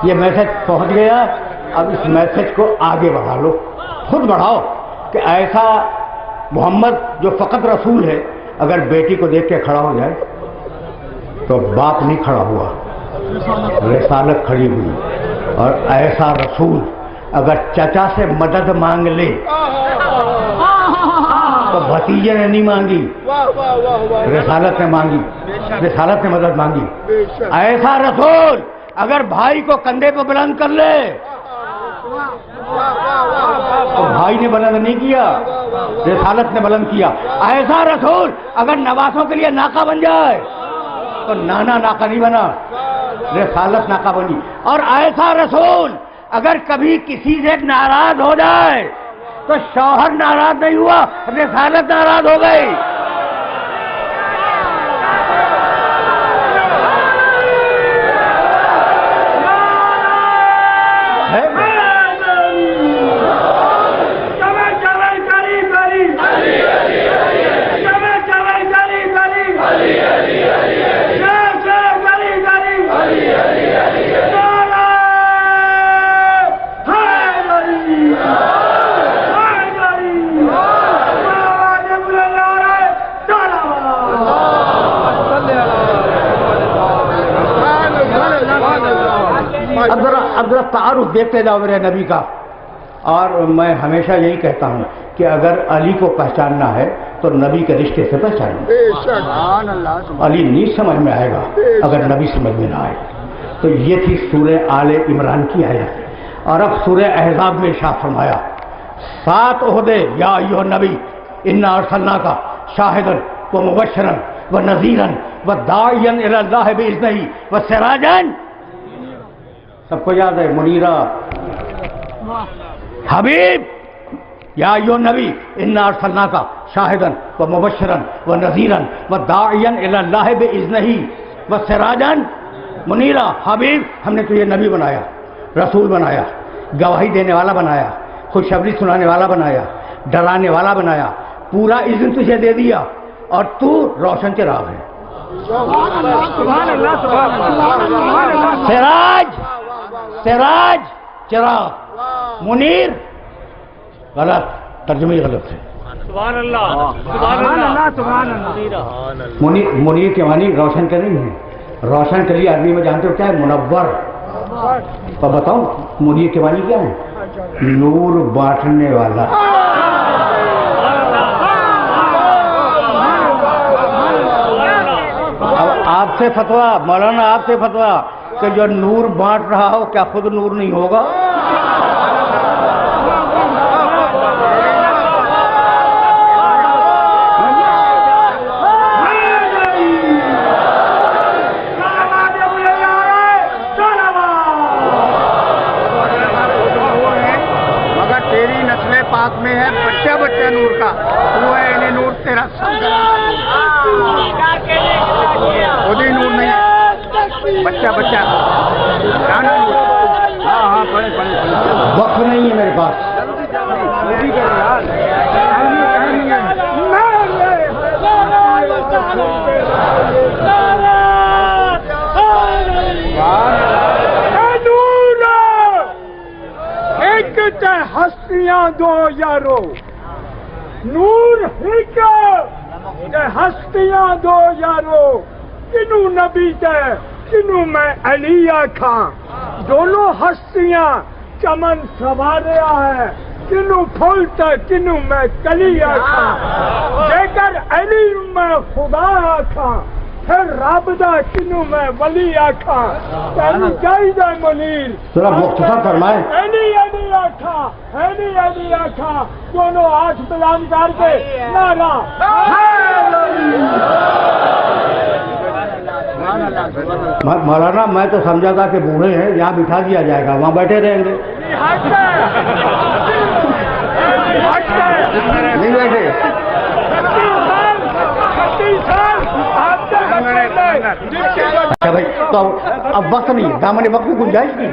یہ میسج پہنچ گیا، اب اس میسج کو آگے بڑھا لو، خود بڑھاؤ کہ ایسا محمد جو فقط رسول ہے اگر بیٹی کو دیکھ کے کھڑا ہو جائے تو باپ نہیں کھڑا ہوا، رسالت کھڑی ہوئی. اور ایسا رسول اگر چچا سے مدد مانگ لے تو بھتیجے نے نہیں مانگی، رسالت نے مانگی، رسالت نے مدد مانگی. ایسا رسول اگر بھائی کو کندھے پہ بلند کر لے تو بھائی نے بلند نہیں کیا، رسالت نے بلند کیا. ایسا رسول اگر نواسوں کے لیے ناکا بن جائے تو نانا ناکا نہیں بنا، رسالت ناکا بنی. اور ایسا رسول اگر کبھی کسی سے ناراض ہو جائے تو شوہر ناراض نہیں ہوا، رسالت ناراض ہو گئی. اب ذرا تعارف دیکھتے جاؤ میرے نبی کا. اور میں ہمیشہ یہی کہتا ہوں کہ اگر علی کو پہچاننا ہے تو نبی کے رشتے سے پہچاننا. علی نہیں سمجھ میں آئے گا اگر نبی سمجھ میں نہ آئے. تو یہ تھی سورہ آل عمران کی آیت. اور اب سورہ احزاب میں ارشاد فرمایا 7 عہدے یا ایھا النبی انا ارسلناک شاہدا ومبشرا ونذیرا وداعیا الی اللہ باذنہ وسراجا. سب کو یاد ہے منیرہ حبیب یا ایھا النبی انا ارسلناک شاہدا ومبشرا ونذیرا وداعیا الی اللہ باذنہ وسراجا منیرہ. حبیب ہم نے تجھے نبی بنایا، رسول بنایا، گواہی دینے والا بنایا، خوشخبری سنانے والا بنایا، ڈرانے والا بنایا، پورا اذن تجھے دے دیا اور تو روشن چراغ ہے. سراج، سراج چراغ، منیر غلط، ترجمے غلط ہے. سبحان اللہ، سبحان اللہ، سبحان اللہ. منیر کے معنی روشن کے نہیں ہے. روشن کے لیے عربی میں جانتے ہو کیا ہے؟ منور. تو بتاؤ منیر کے معنی کیا ہے؟ نور بانٹنے والا. اب آپ سے فتویٰ، مولانا آپ سے فتویٰ کہ جو نور بانٹ رہا ہو کیا خود نور نہیں ہوگا؟ پاک میں ہے بچہ بچہ نور کا، وہ ہے انہیں نور تیرا خود ہی نور نہیں، بچہ بچہ وقت نہیں ہے میرے پاس. ہستیاں دو یارو، نور ہی کا ہستیاں دو یارو، کنو نبی تے کنوں میں علیہ کھاں دونوں ہستیاں چمن سواریا ہے کنوں پھولتا کنوں میں کلیا کھاں جیکر علی میں خدا کھاں پھر رابطہ کنوں میں ولی آکھاں تینو چاہیدہ منیر ذرا مختصر فرمائیں علی آکھاں دونوں ہاتھ بلند کر کے نعرہ مولانا میں تو سمجھا تھا کہ بوڑھے ہیں یہاں بٹھا دیا جائے گا وہاں بیٹھے رہیں گے نہیں بیٹھے اچھا بھائی تو اب وقت نہیں دامن وقت کی گنجائش نہیں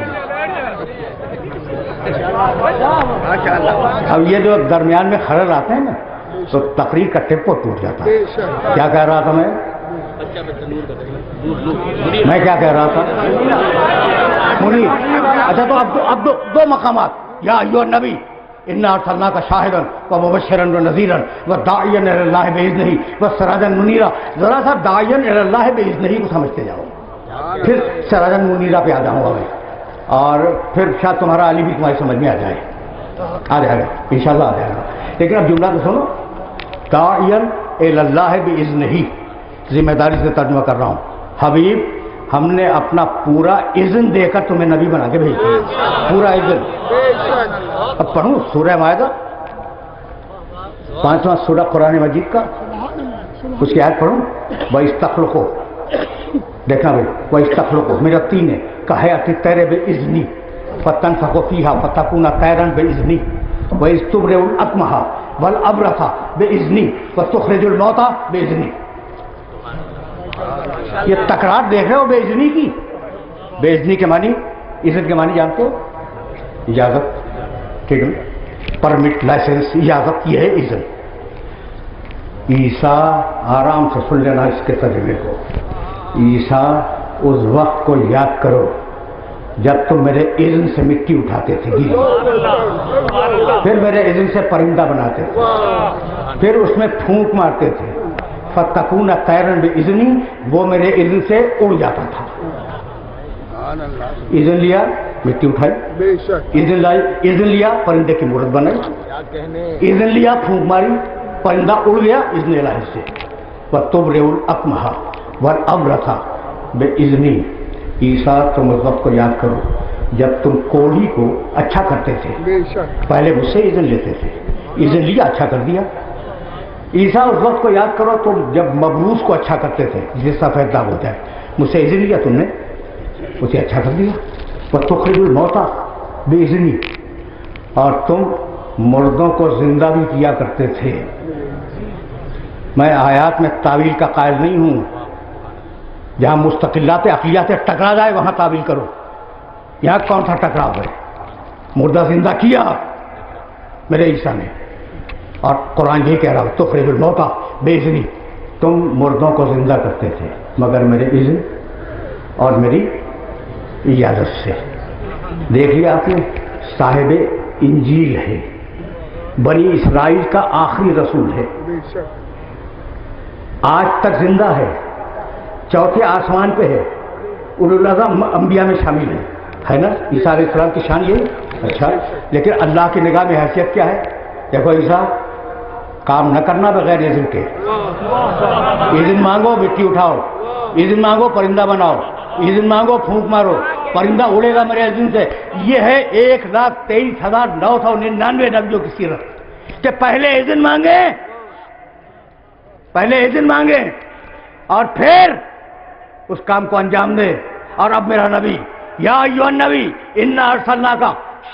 اب یہ جو درمیان میں خلل آتے ہیں نا تو تقریر کا ٹیمپو ٹوٹ جاتا ہے کیا کہہ رہا تھا میں کیا کہہ رہا تھا منیر اچھا تو اب دو مقامات یا ایھا النبی انا ارسلناک شاہدا ومبشرا ونذیرا وداعیا الی اللہ باذنہ وسراجا منیرا ذرا سا داعیا الی اللہ باذنہ کو سمجھتے جاؤ پھر سراجا منیرا پہ آ جاؤں گا میں اور پھر شاید تمہارا علی بھی تمہاری سمجھ میں آ جائے گا انشاءاللہ آ جائے گا لیکن اب جملہ تو سنو داعیا الی اللہ باذنہ ذمہ داری سے ترجمہ کر رہا ہوں حبیب ہم نے اپنا پورا اذن دے کر تمہیں نبی بنا کے بھیج دیا پورا اذن اب پڑھوں سورہ مائدہ 5واں سورہ قرآن مجید کا اس کی آیت پڑھوں وَإِسْتَخْلُقُ دیکھنا بھائی وَإِسْتَخْلُقُ میرا تین ہے كَحَيَاةِ الطَّيْرِ بِإِذْنِي فَتَنْفَخُ فِيهَا فَتَكُونَ طَيْرًا بِإِذْنِي وَإِذْ تُبْرِئُ الْأَكْمَحَ وَالْأَبْرَصَ بِإِذْنِي وَتُخْرِجُ الْمَوْتَى بِإِذْنِي یہ تکرار دیکھ رہے ہو بے اذنی کی بے اذنی کے معنی اذن کے معنی جانتے ہو اجازت ٹھیک ہے پرمٹ لائسنس اجازت یہ ہے اذن عیسیٰ آرام سے سن لینا اس کے ترجمے کو عیسیٰ اس وقت کو یاد کرو جب تم میرے اذن سے مٹی اٹھاتے تھے پھر میرے اذن سے پرندہ بناتے تھے پھر اس میں پھونک مارتے تھے فتکون طیرا باذنی وہ میرے اذن سے اڑ جاتا تھا اذن لیا مٹی اٹھائی اذن لیا پرندے کی مورت بنائی اذن لیا پھونک ماری پرندہ اڑ گیا اذن الہی سے وتبرئ الاکمح والابرص باذنی عیسیٰ تم اس وقت کو یاد کرو جب تم کوڑھی کو اچھا کرتے تھے پہلے مجھ سے اذن لیتے تھے اذن لیا اچھا کر دیا عیسیٰ اس وقت کو یاد کرو تم جب مبعوث کو اچھا کرتے تھے جس کا فیضاب ہوتا ہے مجھ سے اذن لیا تم نے اسے اچھا کر دیا وَتُخْرِجُ الْمَوْتَى بِإِذْنِي اور تم مردوں کو زندہ بھی کیا کرتے تھے میں آیات میں تعویل کا قائل نہیں ہوں جہاں مستقلات عقلیات ٹکرا جائے وہاں تعویل کرو یہاں کون سا ٹکراؤ ہے مردہ زندہ کیا میرے عیسیٰ نے اور قرآن یہی کہہ رہا تخرج الموتى باذنی تم مردوں کو زندہ کرتے تھے مگر میرے اذن اور میری اجازت سے دیکھ لیا آپ نے صاحب انجیل ہے بنی اسرائیل کا آخری رسول ہے آج تک زندہ ہے چوتھے آسمان پہ ہے اولو العزم انبیاء میں شامل ہے نا عیسیٰ علیہ السلام کی شان یہی اچھا لیکن اللہ کی نگاہ میں حیثیت کیا ہے دیکھو عیسیٰ کام نہ کرنا بغیر اذن کے اذن مانگو مٹی اٹھاؤ اذن مانگو پرندہ بناؤ اذن مانگو پھونک مارو پرندہ اڑے گا میرے اذن سے یہ ہے 1,23,999 نبیوں کی سیرت کہ پہلے اذن مانگے اور پھر اس کام کو انجام دے اور اب میرا نبی یا ایھا النبی انا ارسلناک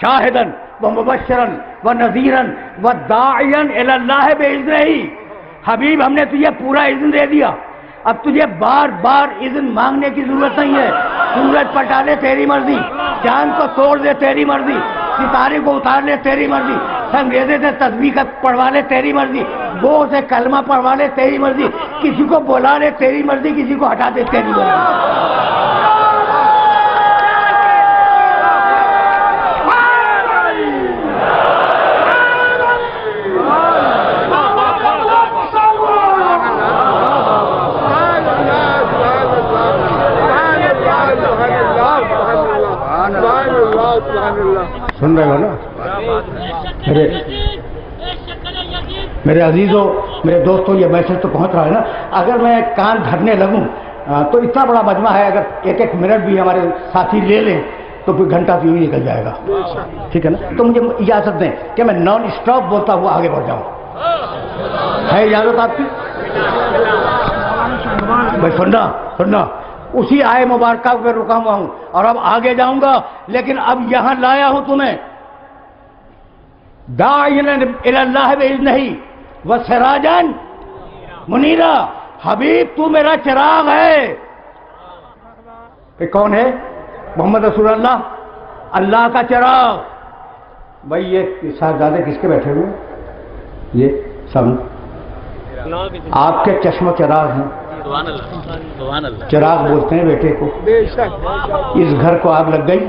شاہدا ومبشرا ونذیرا وداعیا الی اللہ باذنہ حبیب ہم نے تجھے پورا اذن دے دیا اب تجھے بار بار اذن مانگنے کی ضرورت نہیں ہے سورج پلٹا لے تیری مرضی چاند کو توڑ دے تیری مرضی ستارے کو اتار لے تیری مرضی سنگریزے سے تسبیح پڑھوا لے تیری مرضی گو سے کلمہ پڑھوا لے تیری مرضی کسی کو بلا لے تیری مرضی کسی کو ہٹا دے تیری مرضی سن رہے ہو نا؟ میرے عزیزوں، میرے دوستوں، یہ میسج تو پہنچ رہا ہے نا؟ اگر میں کان دھرنے لگوں تو اتنا بڑا مجمع ہے، اگر ایک ایک منٹ بھی ہمارے ساتھی لے لیں تو پھر گھنٹہ تو یوں نکل جائے گا، ٹھیک ہے نا؟ تو مجھے اجازت دیں کہ میں نان اسٹاپ بولتا ہوا آگے بڑھ جاؤں، ہے اجازت آپ کی؟ بھائی سننا، اسی آئے مبارکہ پہ رکا ہوا ہوں اور اب آگے جاؤں گا، لیکن اب یہاں لایا ہوں تمہیں داعیًا الی اللہ بإذنہ وسراجا منیرا۔ حبیب تو میرا چراغ ہے۔ کہ کون ہے؟ محمد رسول اللہ، اللہ کا چراغ۔ بھائی یہ صاحبزادے کس کے بیٹھے ہوئے؟ یہ سب آپ کے چشم و چراغ ہیں۔ چراغ بولتے ہیں بیٹے کو۔ اس گھر کو آگ لگ گئی،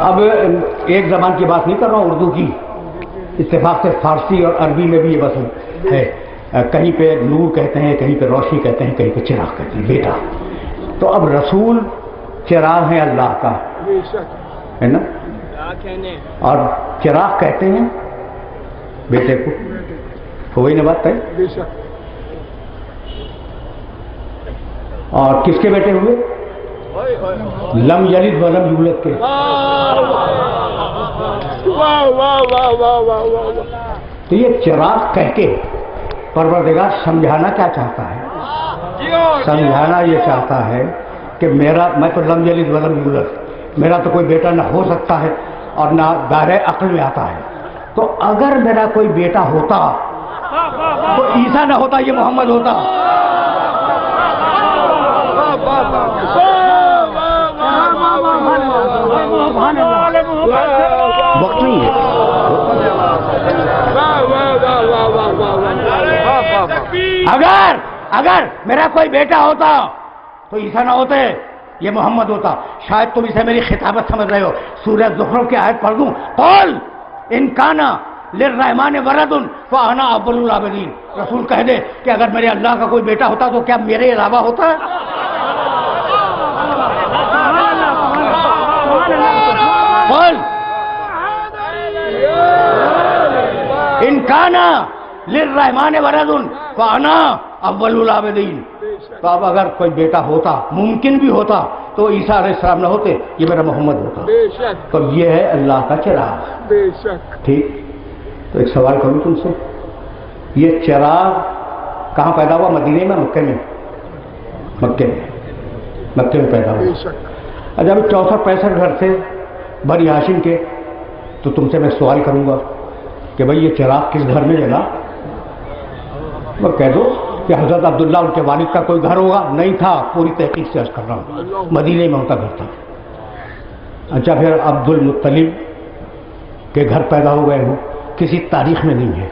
اب ایک زبان کی بات نہیں کر رہا ہوں، اردو کی، اتفاق سے فارسی اور عربی میں بھی یہ بس ہے، کہیں پہ نور کہتے ہیں، کہیں پہ روشنی کہتے ہیں، کہیں پہ چراغ کہتے ہیں، بیٹا۔ تو اب رسول چراغ ہے اللہ کا، ہے نا؟ اور چراغ کہتے ہیں بیٹے کو، ہو گئی نا بات ہے؟ اور کس کے بیٹے ہوئے؟ لم یلد ولم یولد کے۔ تو یہ چراغ کہہ کے پروردگار سمجھانا کیا چاہتا ہے؟ سمجھانا یہ چاہتا ہے کہ میں تو لم یلد ولم یولد، میرا تو کوئی بیٹا نہ ہو سکتا ہے اور نہ دائرۂ عقل میں آتا ہے، تو اگر میرا کوئی بیٹا ہوتا تو عیسیٰ نہ ہوتا، یہ محمد ہوتا۔ وقت نہیں ہے۔ اگر میرا کوئی بیٹا ہوتا تو عیسیٰ نہ ہوتے، یہ محمد ہوتا۔ شاید تم اسے میری خطابت سمجھ رہے ہو۔ سورہ زخرف کی آیت پڑھ دوں، قل ان کان للرحمن ولد فانا اول العابدین۔ رسول کہہ دے کہ اگر میرے اللہ کا کوئی بیٹا ہوتا تو کیا میرے علاوہ ہوتا؟ قل ان کان للرحمن ولد فانا اول العابدین۔ تو اب اگر کوئی بیٹا ہوتا، ممکن بھی ہوتا، تو عیسیٰ علیہ السلام نہ ہوتے، یہ میرا محمد ہوتا۔ تو یہ ہے اللہ کا چراغ۔ ٹھیک، تو ایک سوال کروں تم سے، یہ چراغ کہاں پیدا ہوا؟ مدینے میں، مکے میں؟ مکے میں پیدا ہوا۔ جب 64-65 گھر تھے بنی ہاشم کے، تو تم سے میں سوال کروں گا کہ بھئی یہ چراغ کس گھر میں جلا؟ میں کہہ دو کہ حضرت عبداللہ ان کے والد کا کوئی گھر ہوگا، نہیں تھا، پوری تحقیق سے عرض کر رہا ہوں، مدینے میں ان کا گھر تھا۔ اچھا، پھر عبد المطلب کے گھر پیدا ہو گئے ہوں، کسی تاریخ میں نہیں ہے۔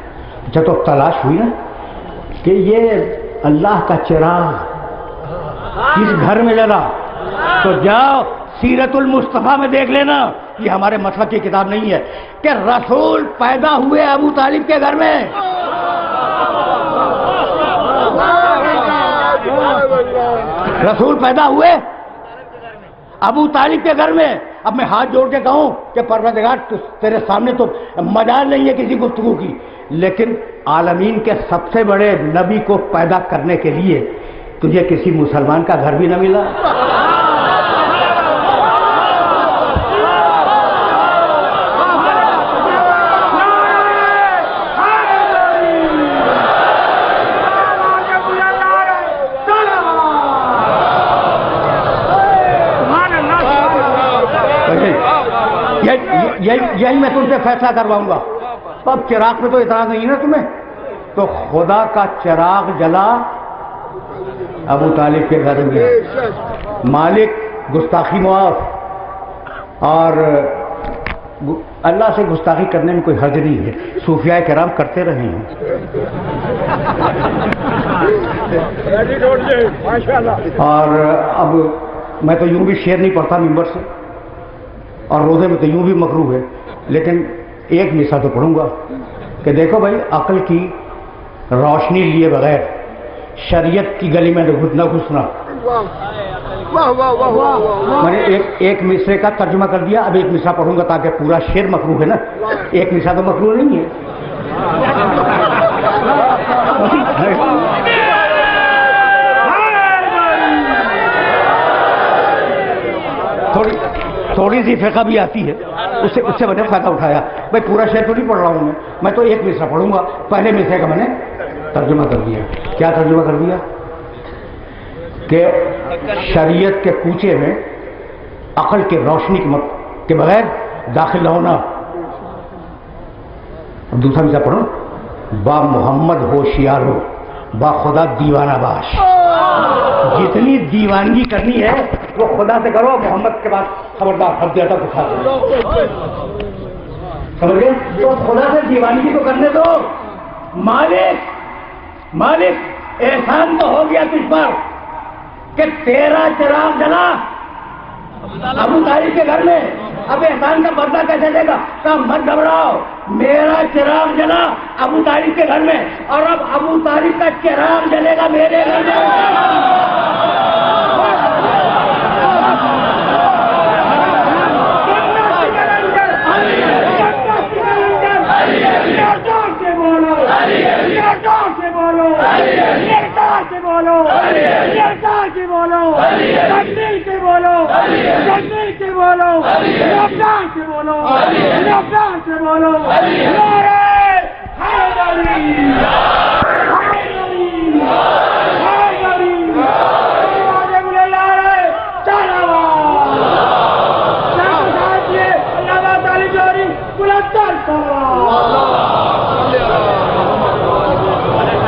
اچھا، تو تلاش ہوئی نا کہ یہ اللہ کا چراغ کس گھر میں جلا، تو جاؤ سیرت المصطفیٰ میں دیکھ لینا، یہ ہمارے مسلک کی کتاب نہیں ہے، کہ رسول پیدا ہوئے ابو طالب کے گھر میں۔ رسول پیدا ہوئے ابو طالب کے گھر میں۔ اب میں ہاتھ جوڑ کے کہوں کہ پروردگار تیرے سامنے تو مجال نہیں ہے کسی گفتگو کی، لیکن عالمین کے سب سے بڑے نبی کو پیدا کرنے کے لیے تجھے کسی مسلمان کا گھر بھی نہ ملا؟ یہی میں تم سے فیصلہ کرواؤں گا۔ تو اب چراغ پہ تو اعتراض نہیں ہے نا تمہیں؟ تو خدا کا چراغ جلا ابو طالب کے گھر میں۔ مالک گستاخی معاف، اور اللہ سے گستاخی کرنے میں کوئی حرج نہیں ہے، صوفیاء کرام کرتے رہے ہیں۔ اور اب میں تو یوں بھی شعر نہیں پڑھتا ممبر سے، اور روزے میں تو یوں بھی مکروہ ہے، لیکن ایک مثال تو پڑھوں گا کہ دیکھو بھائی، عقل کی روشنی لیے بغیر شریعت کی گلی میں نہ گھسنا، میں نے ایک مصرے کا ترجمہ کر دیا، اب ایک مصرع پڑھوں گا تاکہ پورا شعر مکروہ ہے نا، ایک مصرع تو مکروہ نہیں ہے. تھوڑی سی فقہ بھی آتی ہے، اس سے میں نے فائدہ اٹھایا. بھائی پورا شعر تو نہیں پڑھ رہا ہوں میں تو ایک مصرع پڑھوں گا. پہلے مصرے کا میں نے ترجمہ کر دیا. کیا ترجمہ کر دیا؟ کہ شریعت کے کوچے میں عقل کی روشنی کے بغیر داخل نہ ہونا. دوسرا مصرع پڑھو، با محمد ہوشیار ہو، با خدا دیوانہ باش. جتنی دیوانگی کرنی ہے وہ خدا سے کرو، محمد کے بعد خبردار حد زیادہ اٹھا دو. سمجھ گئے؟ تو خدا سے دیوانگی تو کرنے دو. مالک احسان تو ہو گیا تجھ پر کہ تیرا چراغ جلا ابو طالب کے گھر میں. اب احسان کا بدلہ کیسے دے گا؟ کہا مت گھبراؤ، میرا چراغ جلا ابو طالب کے گھر میں، اور اب ابو طالب کا چراغ جلے گا میرے گھر میں.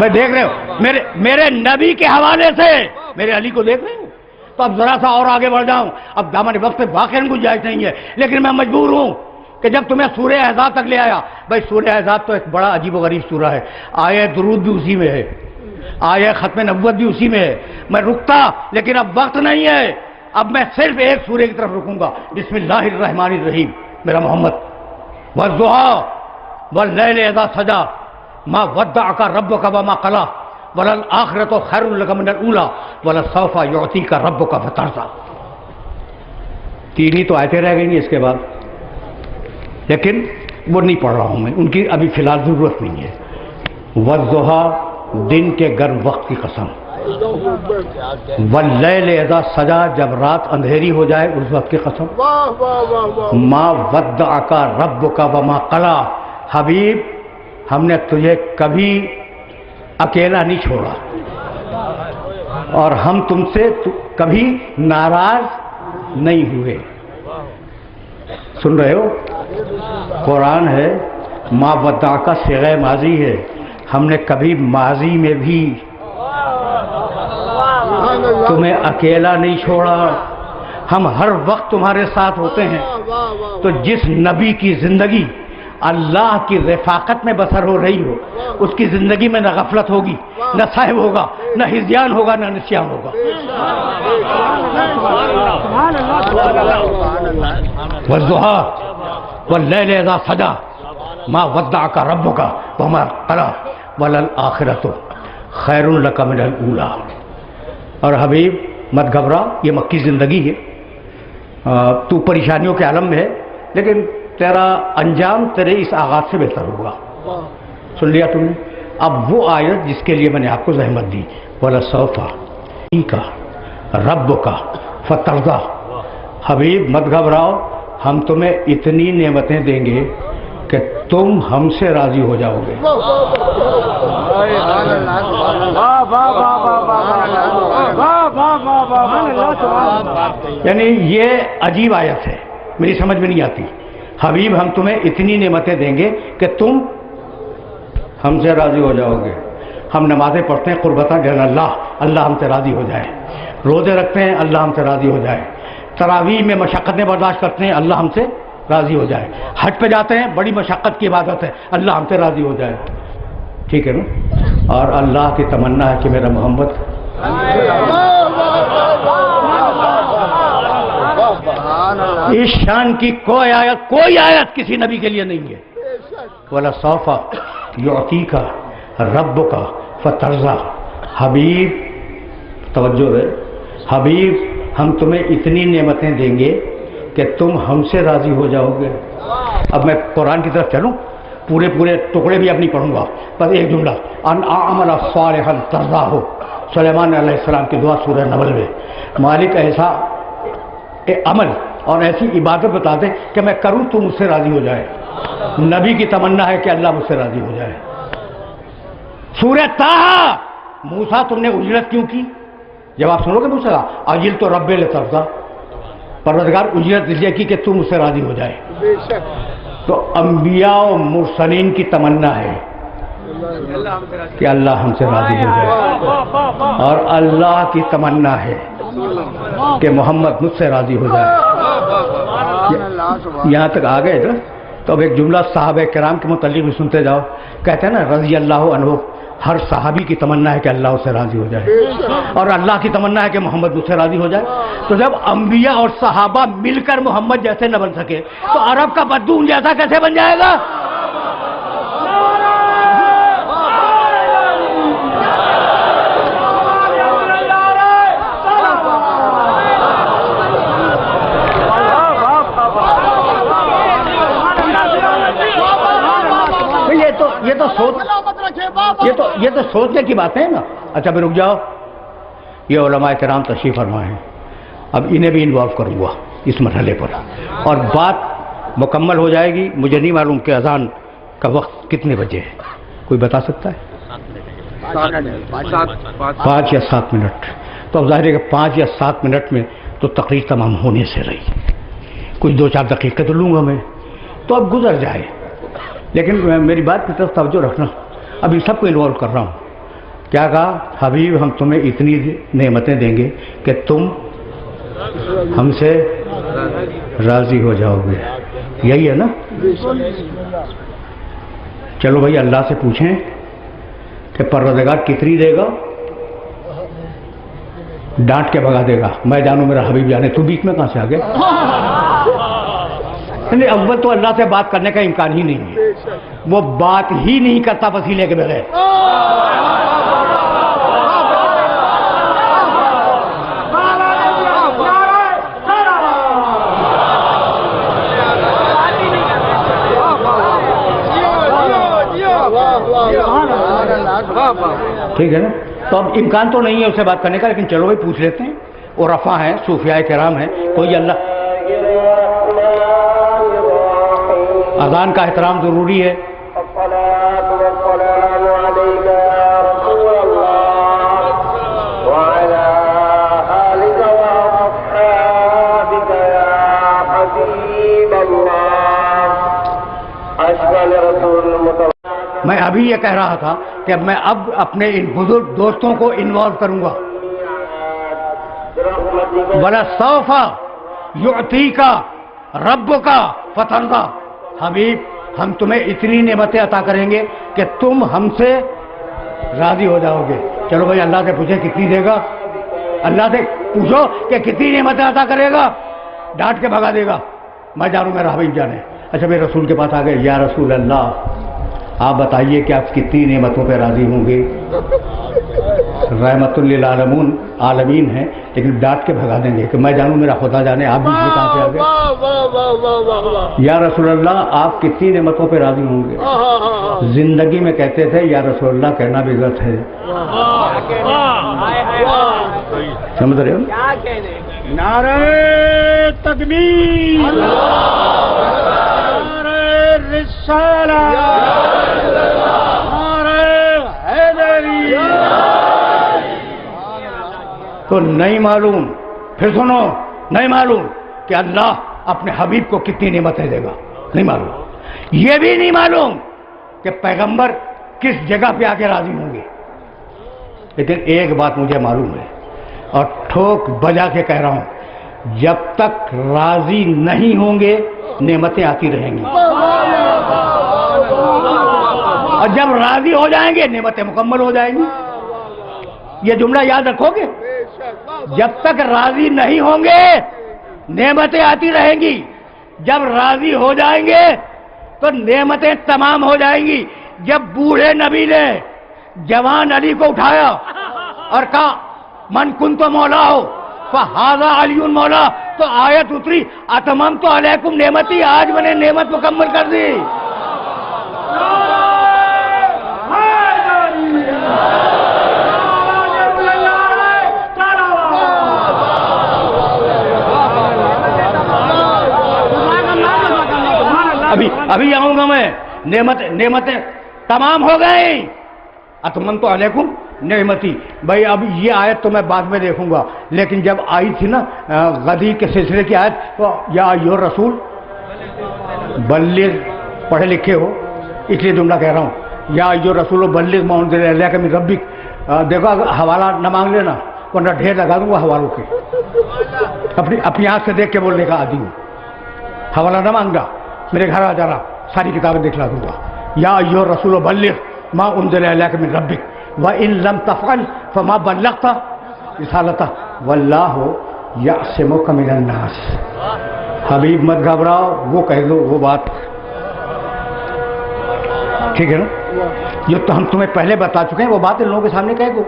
میں دیکھ رہے ہو میرے نبی کے حوالے سے میرے علی کو دیکھ رہے ہو. تو اب ذرا سا اور آگے بڑھ جاؤں. اب دامن وقت پہ واقعاً گنجائش نہیں ہے، لیکن میں مجبور ہوں کہ جب تمہیں سورہ احزاب تک لے آیا. بھائی سورہ احزاب تو ایک بڑا عجیب و غریب سورہ ہے. آیہ درود بھی اسی میں ہے، آیہ ختم نبوت بھی اسی میں ہے. میں رکتا لیکن اب وقت نہیں ہے. اب میں صرف ایک سورہ کی طرف رکوں گا. بسم اللہ الرحمن الرحیم. میرا محمد والضحیٰ واللیل اذا سجا ما ودعک ربک وما قلی وللآخرۃ خیر لک من الاولی ولسوف یعطیک ربک فترضی. تین ہی تو آیتیں رہ گئی اس کے بعد، لیکن وہ نہیں پڑھ رہا ہوں میں، ان کی ابھی فی الحال ضرورت نہیں ہے. والضحیٰ دن کے گرم وقت کی قسم، واللیل اذا سجا جب رات اندھیری ہو جائے اس وقت کی قسم، ما ودعک ربک وما قلی. حبیب ہم نے تجھے کبھی اکیلا نہیں چھوڑا اور ہم تم سے کبھی ناراض نہیں ہوئے. سن رہے ہو؟ قرآن ہے، ما ودعک صیغہ ماضی ہے. ہم نے کبھی ماضی میں بھی تمہیں اکیلا نہیں چھوڑا، ہم ہر وقت تمہارے ساتھ ہوتے ہیں. تو جس نبی کی زندگی اللہ کی رفاقت میں بسر ہو رہی ہو، اس کی زندگی میں نہ غفلت ہوگی، نہ صاحب ہوگا، نہ ہذیان ہوگا، نہ نسیان ہوگا. والضحیٰ واللیل اذا سجا ما ودعک ربک وما قلی وللآخرۃ خیر لک من الاولی. اور حبیب مت گھبرا، یہ مکی زندگی ہے، تو پریشانیوں کے عالم میں ہے، لیکن تیرا انجام تیرے اس آغاز سے بہتر ہوگا. سن لیا تم نے؟ اب وہ آیت جس کے لیے میں نے آپ کو زحمت دی، وَلَسَوْفَ کا رَبُّکَ فَتَرْضَى. حبیب مت گھبراؤ، ہم تمہیں اتنی نعمتیں دیں گے کہ تم ہم سے راضی ہو جاؤ گے. یعنی یہ عجیب آیت ہے، میری سمجھ میں نہیں آتی. حبیب ہم تمہیں اتنی نعمتیں دیں گے کہ تم ہم سے راضی ہو جاؤ گے. ہم نمازیں پڑھتے ہیں قربتاً اللہ ہم سے راضی ہو جائے. روزے رکھتے ہیں اللہ ہم سے راضی ہو جائے. تراویح میں مشقتیں برداشت کرتے ہیں اللہ ہم سے راضی ہو جائے. حج پہ جاتے ہیں بڑی مشقت کی عبادت ہے اللہ ہم سے راضی ہو جائے. ٹھیک ہے نا؟ اور اللہ کی تمنا ہے کہ میرا محمد اس شان کی کوئی آیت کسی نبی کے لیے نہیں ہے. وَلَسَوْفَ يُعْطِيكَ رَبُّكَ فَتَرْضَى. حبیب توجہ ہے، حبیب ہم تمہیں اتنی نعمتیں دیں گے کہ تم ہم سے راضی ہو جاؤ گے. اب میں قرآن کی طرف چلوں, پورے ٹکڑے بھی اب نہیں پڑھوں گا, بس ایک جملہ, ان اعمل صالحا ترضاہ, سلیمان علیہ السلام کی دعا سورہ نمل میں. مالک ایسا عمل اور ایسی عبادت بتا دے کہ میں کروں تو مجھ سے راضی ہو جائے. نبی کی تمنا ہے کہ اللہ مجھ سے راضی ہو جائے. سورہ طٰہٰ, موسیٰ تم نے اجرت کیوں کی؟ جب آپ سنو گے موسیٰ اجل تو رب لترضیٰ, پروردگار اجرت اس لیے کی کہ تم مجھ سے راضی ہو جائے. تو انبیاء و مرسلین کی تمنا ہے کہ اللہ ہم سے راضی ہو جائے, اور اللہ کی تمنا ہے کہ محمد مجھ سے راضی ہو جائے. یہاں تک آ گئے نا, تو اب ایک جملہ صحابہ کرام کے متعلق بھی سنتے جاؤ. کہتے ہیں نا رضی اللہ عنہ, ہر صحابی کی تمنا ہے کہ اللہ اس سے راضی ہو جائے, اور اللہ کی تمنا ہے کہ محمد مجھ سے راضی ہو جائے. تو جب انبیاء اور صحابہ مل کر محمد جیسے نہ بن سکے تو عرب کا بدون جیسا کیسے بن جائے گا؟ یہ تو سوچنے کی بات ہے نا. اچھا میں رک جاؤ, یہ علماء کرام تشریف فرما ہیں, اب انہیں بھی انوالو کروں گا اس مرحلے پر, اور بات مکمل ہو جائے گی. مجھے نہیں معلوم کہ اذان کا وقت کتنے بجے ہے, کوئی بتا سکتا ہے؟ 5 یا 7 منٹ. تو اب ظاہر ہے کہ 5 یا 7 منٹ میں تو تقریر تمام ہونے سے رہی, کچھ 2-4 دقیقے تو لوں گا میں, تو اب گزر جائے. لیکن میری بات کی طرف توجہ رکھنا, ابھی سب کو انوالو کر رہا ہوں. کیا کہا؟ حبیب ہم تمہیں اتنی نعمتیں دیں گے کہ تم ہم سے راضی ہو جاؤ گے. یہی ہے نا؟ چلو بھائی اللہ سے پوچھیں کہ پروردگار کتنی دے گا؟ ڈانٹ کے بھگا دے گا, میں جانوں میرا حبیب جانے, تو بیچ میں کہاں سے آ گیا؟ نہیں, اول تو اللہ سے بات کرنے کا امکان ہی نہیں ہے, وہ بات ہی نہیں کرتا وسیلے کے بغیر. ٹھیک ہے نا؟ تو اب امکان تو نہیں ہے اس سے بات کرنے کا, لیکن چلو بھائی پوچھ لیتے ہیں. اور رفع ہیں, صوفیاء کرام ہیں, کوئی اللہ, اذان کا احترام ضروری ہے. میں ابھی یہ کہہ رہا تھا کہ میں اب اپنے ان بزرگ دوستوں کو انوالو کروں گا. وَلَسَوْفَ يُعْطِيكَ رَبُّكَ فَتَرْضَىٰ, حبیب ہم تمہیں اتنی نعمتیں عطا کریں گے کہ تم ہم سے راضی ہو جاؤ گے. چلو بھائی اللہ سے پوچھے کتنی دے گا, اللہ سے پوچھو کہ کتنی نعمتیں عطا کرے گا, ڈانٹ کے بھگا دے گا, میں جانوں میرا حبیب جانے. اچھا میرے رسول کے پاس آ گئے, یا رسول اللہ آپ بتائیے کہ آپ کتنی نعمتوں پہ راضی ہوں گے؟ رحمت للعالمین عالمین ہیں, لیکن ڈانٹ کے بھگا دیں گے کہ میں جانوں میرا خدا جانے, آپ بھی کہاں سے آ گئے؟ یا رسول اللہ آپ کتنی نعمتوں پہ راضی ہوں گے؟ زندگی میں کہتے تھے یا رسول اللہ, کہنا بھی غلط ہے. سمجھ رہے ہو؟ نعرہ تکبیر, نعرہ رسالہ, نعرہ حیدری. تو نہیں معلوم, پھر سنو, نہیں معلوم کہ اللہ اپنے حبیب کو کتنی نعمتیں دے گا, نہیں معلوم. یہ بھی نہیں معلوم کہ پیغمبر کس جگہ پہ آ کے راضی ہوں گے. لیکن ایک بات مجھے معلوم ہے, اور ٹھوک بجا کے کہہ رہا ہوں, جب تک راضی نہیں ہوں گے نعمتیں آتی رہیں گی, اور جب راضی ہو جائیں گے نعمتیں مکمل ہو جائیں گی. یہ جملہ یاد رکھو گے, جب تک راضی نہیں ہوں گے نعمتیں آتی رہیں گی, جب راضی ہو جائیں گے تو نعمتیں تمام ہو جائیں گی. جب بوڑھے نبی نے جوان علی کو اٹھایا اور کہا من کن تو مولا ہو فہذا علی مولا، تو آیت اتری اتممت علیکم نعمتی، آج میں نے نعمت مکمل کر دی. ابھی آؤں گا میں. نعمتیں تمام ہو گئی. اتممت علیکم نعمتی، بھائی اب یہ آیت تو میں بعد میں دیکھوں گا، لیکن جب آئی تھی نا غدیر کے سلسلے کی آیت، تو یا ایھا الرسول بلغ، پڑھے لکھے ہو اس لیے جملہ کہہ رہا ہوں، یا ایھا الرسول بلغ ما انزل الیک من ربک. دیکھو اگر حوالہ نہ مانگ لینا ورنہ ڈھیر لگا دوں گا حوالوں کے. اپنی آنکھ سے دیکھ کے بولنے کا عادی ہوں. حوالہ نہ مانگا، میرے گھر آ جانا، ساری کتابیں دکھلا دوں گا. یا ایھا الرسول بلغ ما انزل الیک من ربک وَإِن لَمْ تَفْعَلْ فَمَا بَلَّغْتَ رسالتہ وَاللَّهُ يَعْصِمُكَ مِنَ النَّاسِ. حبیب مت گھبراؤ، وہ کہہ دو وہ بات، ٹھیک ہے نا؟ جو تو ہم تمہیں پہلے بتا چکے ہیں وہ بات ان لوگوں کے سامنے کہہ دو.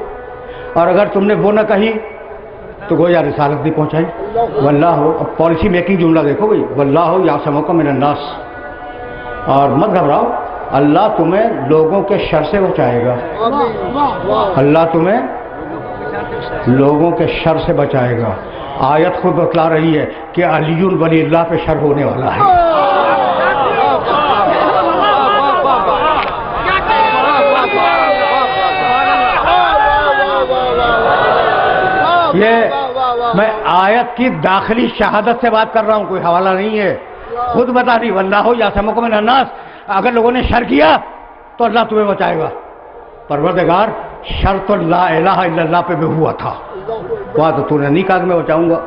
اور اگر تم نے وہ نہ کہی تو گویا رسالت نہیں پہنچائی. واللہ، پالیسی میکنگ جملہ دیکھو بھائی، واللہ یعصمک من الناس. اور مت گھبراؤ، اللہ تمہیں لوگوں کے شر سے بچائے گا. اللہ تمہیں لوگوں کے شر سے بچائے گا. آیت خود بتلا رہی ہے کہ علی ولی اللہ پہ شر ہونے والا ہے. یہ میں آیت کی داخلی شہادت سے بات کر رہا ہوں، کوئی حوالہ نہیں ہے. خود بتا دی واللہ یعصمک من الناس. اگر لوگوں نے شر کیا تو اللہ تمہیں بچائے گا. پروردگار، شر تو لا الہ الا اللہ پہ بھی ہوا تھا، وہاں تو نے نہیں کہا کہ میں بچاؤں گا.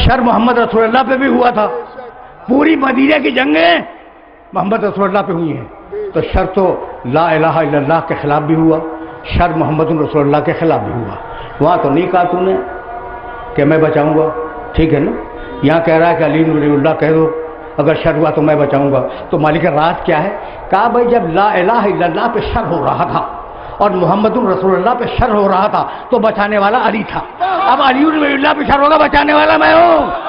شر محمد رسول اللہ پہ بھی ہوا تھا. پوری مدینہ کی جنگیں محمد رسول اللہ پہ ہوئی ہیں، تو شر تو لا الہ الا اللہ کے خلاف بھی ہوا، شر محمد رسول اللہ کے خلاف بھی ہوا. وہاں تو نہیں کہا تو نے کہ میں بچاؤں گا، ٹھیک ہے نا؟ یہاں کہہ رہا ہے کہ علی ولی اللہ کہہ دو، اگر شر ہوا تو میں بچاؤں گا. تو مالک راز کیا ہے؟ کہا بھائی جب لا الہ الا اللہ پہ شر ہو رہا تھا اور محمد رسول اللہ پہ شر ہو رہا تھا تو بچانے والا علی تھا. اب علی ولی اللہ پہ شر ہوگا، بچانے والا میں ہوں.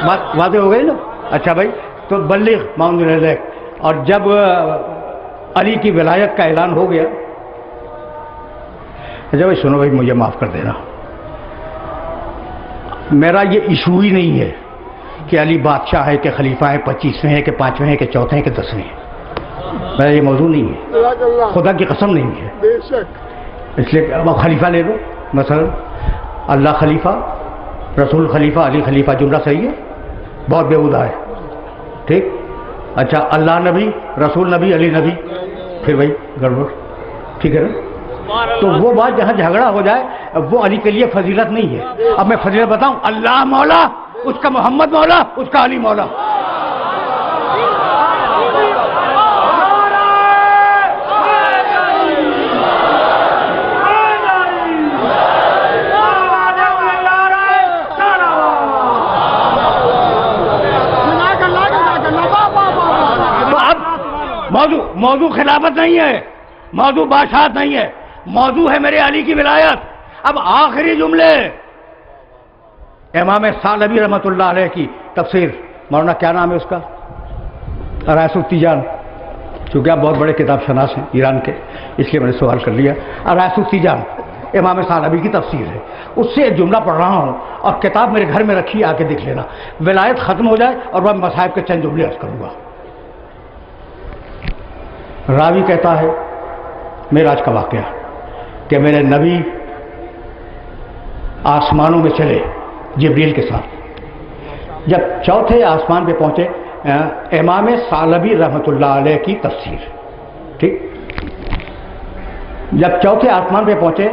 بات واضح ہو گئی نا؟ اچھا بھائی، تو بلغ ما انزل الیک. اور جب علی کی ولایت کا اعلان ہو گیا، اچھا بھائی سنو بھائی، مجھے معاف کر دینا، میرا یہ ایشو ہی نہیں ہے کہ علی بادشاہ ہے کہ خلیفہ ہے، 25ویں ہے کہ 5ویں ہے کہ 4تھے ہیں کہ 10ویں ہے. میرا یہ موضوع نہیں ہے، خدا کی قسم نہیں ہے. اس لیے اب خلیفہ لے لو، مثلا اللہ خلیفہ، رسول خلیفہ، علی خلیفہ، جملہ صحیح ہے؟ بہت بےہودہ ہے، ٹھیک. اچھا اللہ نبی، رسول نبی، علی نبی، پھر بھائی گڑبڑ، ٹھیک ہے نا؟ تو وہ بات جہاں جھگڑا ہو جائے وہ علی کے لیے فضیلت نہیں ہے. اب میں فضیلت بتاؤں، اللہ مولا، اس کا محمد مولا، اس کا علی مولا. موضوع خلافت نہیں ہے، موضوع بادشاہت نہیں ہے، موضوع ہے میرے علی کی ولایت. اب آخری جملے امام ثعلبی رحمۃ اللہ علیہ کی تفسیر، مولانا کیا نام ہے اس کا؟ رائس التیجان. چونکہ آپ بہت بڑے کتاب شناس ہیں ایران کے، اس لیے میں نے سوال کر لیا. رائس التیجان امام ثعلبی کی تفسیر ہے، اس سے ایک جملہ پڑھ رہا ہوں اور کتاب میرے گھر میں رکھی، آ کے دیکھ لینا. ولایت ختم ہو جائے اور میں مصائب کے چند جملے عرض کروں گا. راوی کہتا ہے معراج کا واقعہ کہ میرے نبی آسمانوں میں چلے جبریل کے ساتھ. جب 4تھے آسمان پہ پہنچے، امام ثعلبی رحمۃ اللہ علیہ کی تفسیر، ٹھیک. جب 4تھے آسمان پہ پہنچے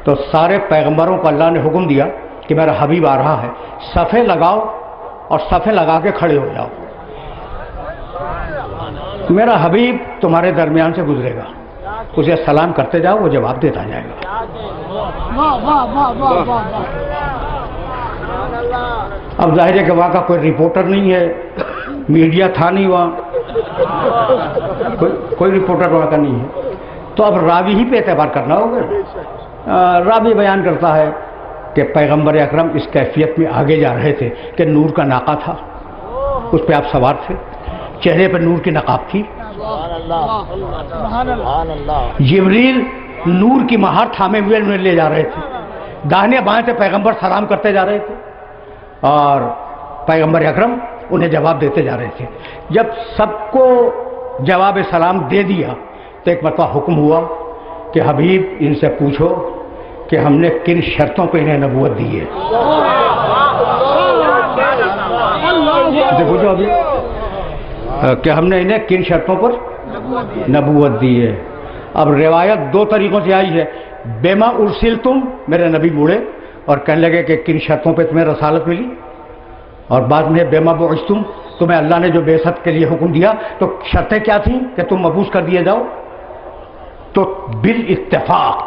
تو سارے پیغمبروں کو اللہ نے حکم دیا کہ میرا حبیب آ رہا ہے، صفیں لگاؤ اور صفیں لگا کے کھڑے ہو جاؤ، میرا حبیب تمہارے درمیان سے گزرے گا. اسے سلام کرتے جاؤ، وہ جواب دیتا جائے گا۔ اب ظاہر ہے کہ وہاں کا کوئی رپورٹر نہیں ہے، میڈیا تھا نہیں وہاں، کوئی رپورٹر وہاں کا نہیں ہے، تو اب راوی ہی پہ اعتبار کرنا ہوگا۔ راوی بیان کرتا ہے کہ پیغمبر اکرم اس کیفیت میں آگے جا رہے تھے کہ نور کا ناقہ تھا، اس پہ آپ سوار تھے، چہرے پر نور کی نقاب تھی، جبریل نور کی مہار تھامے ہوئے انہیں لے جا رہے تھے، داہنے بائیں سے پیغمبر سلام کرتے جا رہے تھے اور پیغمبر اکرم انہیں جواب دیتے جا رہے تھے۔ جب سب کو جواب سلام دے دیا تو ایک مرتبہ حکم ہوا کہ حبیب ان سے پوچھو کہ ہم نے کن شرطوں پہ انہیں نبوت دی ہے۔ پوچھو ابھی کہ ہم نے انہیں کن شرطوں پر نبوت دی ہے۔ اب روایت دو طریقوں سے آئی ہے، بیما ارسلتم، میرے نبی بوڑھے اور کہنے لگے کہ کن شرطوں پہ تمہیں رسالت ملی، اور بعد میں بیما بعثتم، تمہیں اللہ نے جو بعثت کے لیے حکم دیا تو شرطیں کیا تھیں کہ تم مبعوث کر دیے جاؤ۔ تو بالاتفاق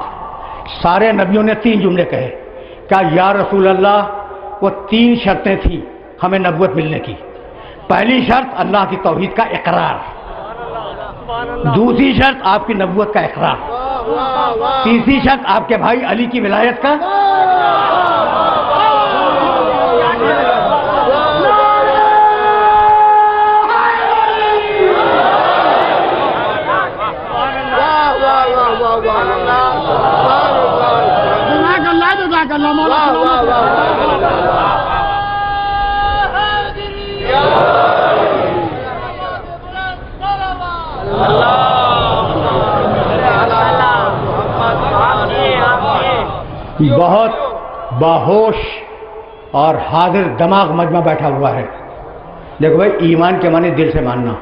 سارے نبیوں نے تین جملے کہے، کہا یا رسول اللہ وہ تین شرطیں تھیں ہمیں نبوت ملنے کی۔ پہلی شرط اللہ کی توحید کا اقرار، دوسری شرط آپ کی نبوت کا اقرار، تیسری شرط آپ کے بھائی علی کی ولایت کا۔ بہت باہوش اور حاضر دماغ مجمع بیٹھا ہوا ہے۔ دیکھو بھائی، ایمان کے معنی دل سے ماننا،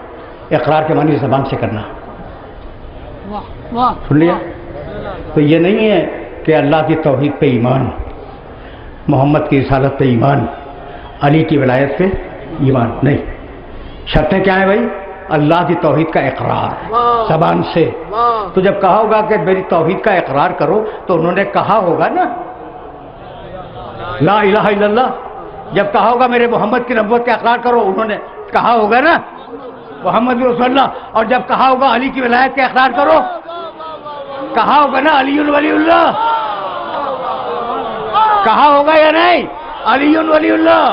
اقرار کے معنی زبان سے کرنا، سن لیا؟ تو یہ نہیں ہے کہ اللہ کی توحید پہ ایمان، محمد کی رسالت پہ ایمان، علی کی ولایت پہ ایمان نہیں۔ شرطیں کیا ہیں بھائی؟ اللہ کی توحید کا اقرار زبان سے۔ تو جب کہا ہوگا کہ میری توحید کا اقرار کرو تو انہوں نے کہا ہوگا نا لا الہ الا اللہ۔ جب کہا ہوگا میرے محمد کی نبوت کا اقرار کرو، انہوں نے کہا ہوگا نا محمد رسول اللہ۔ اور جب کہا ہوگا علی کی ولایت کا اقرار کرو، کہا ہوگا نا علی ولی اللہ، کہا ہوگا یا نہیں؟ علی ولی اللہ،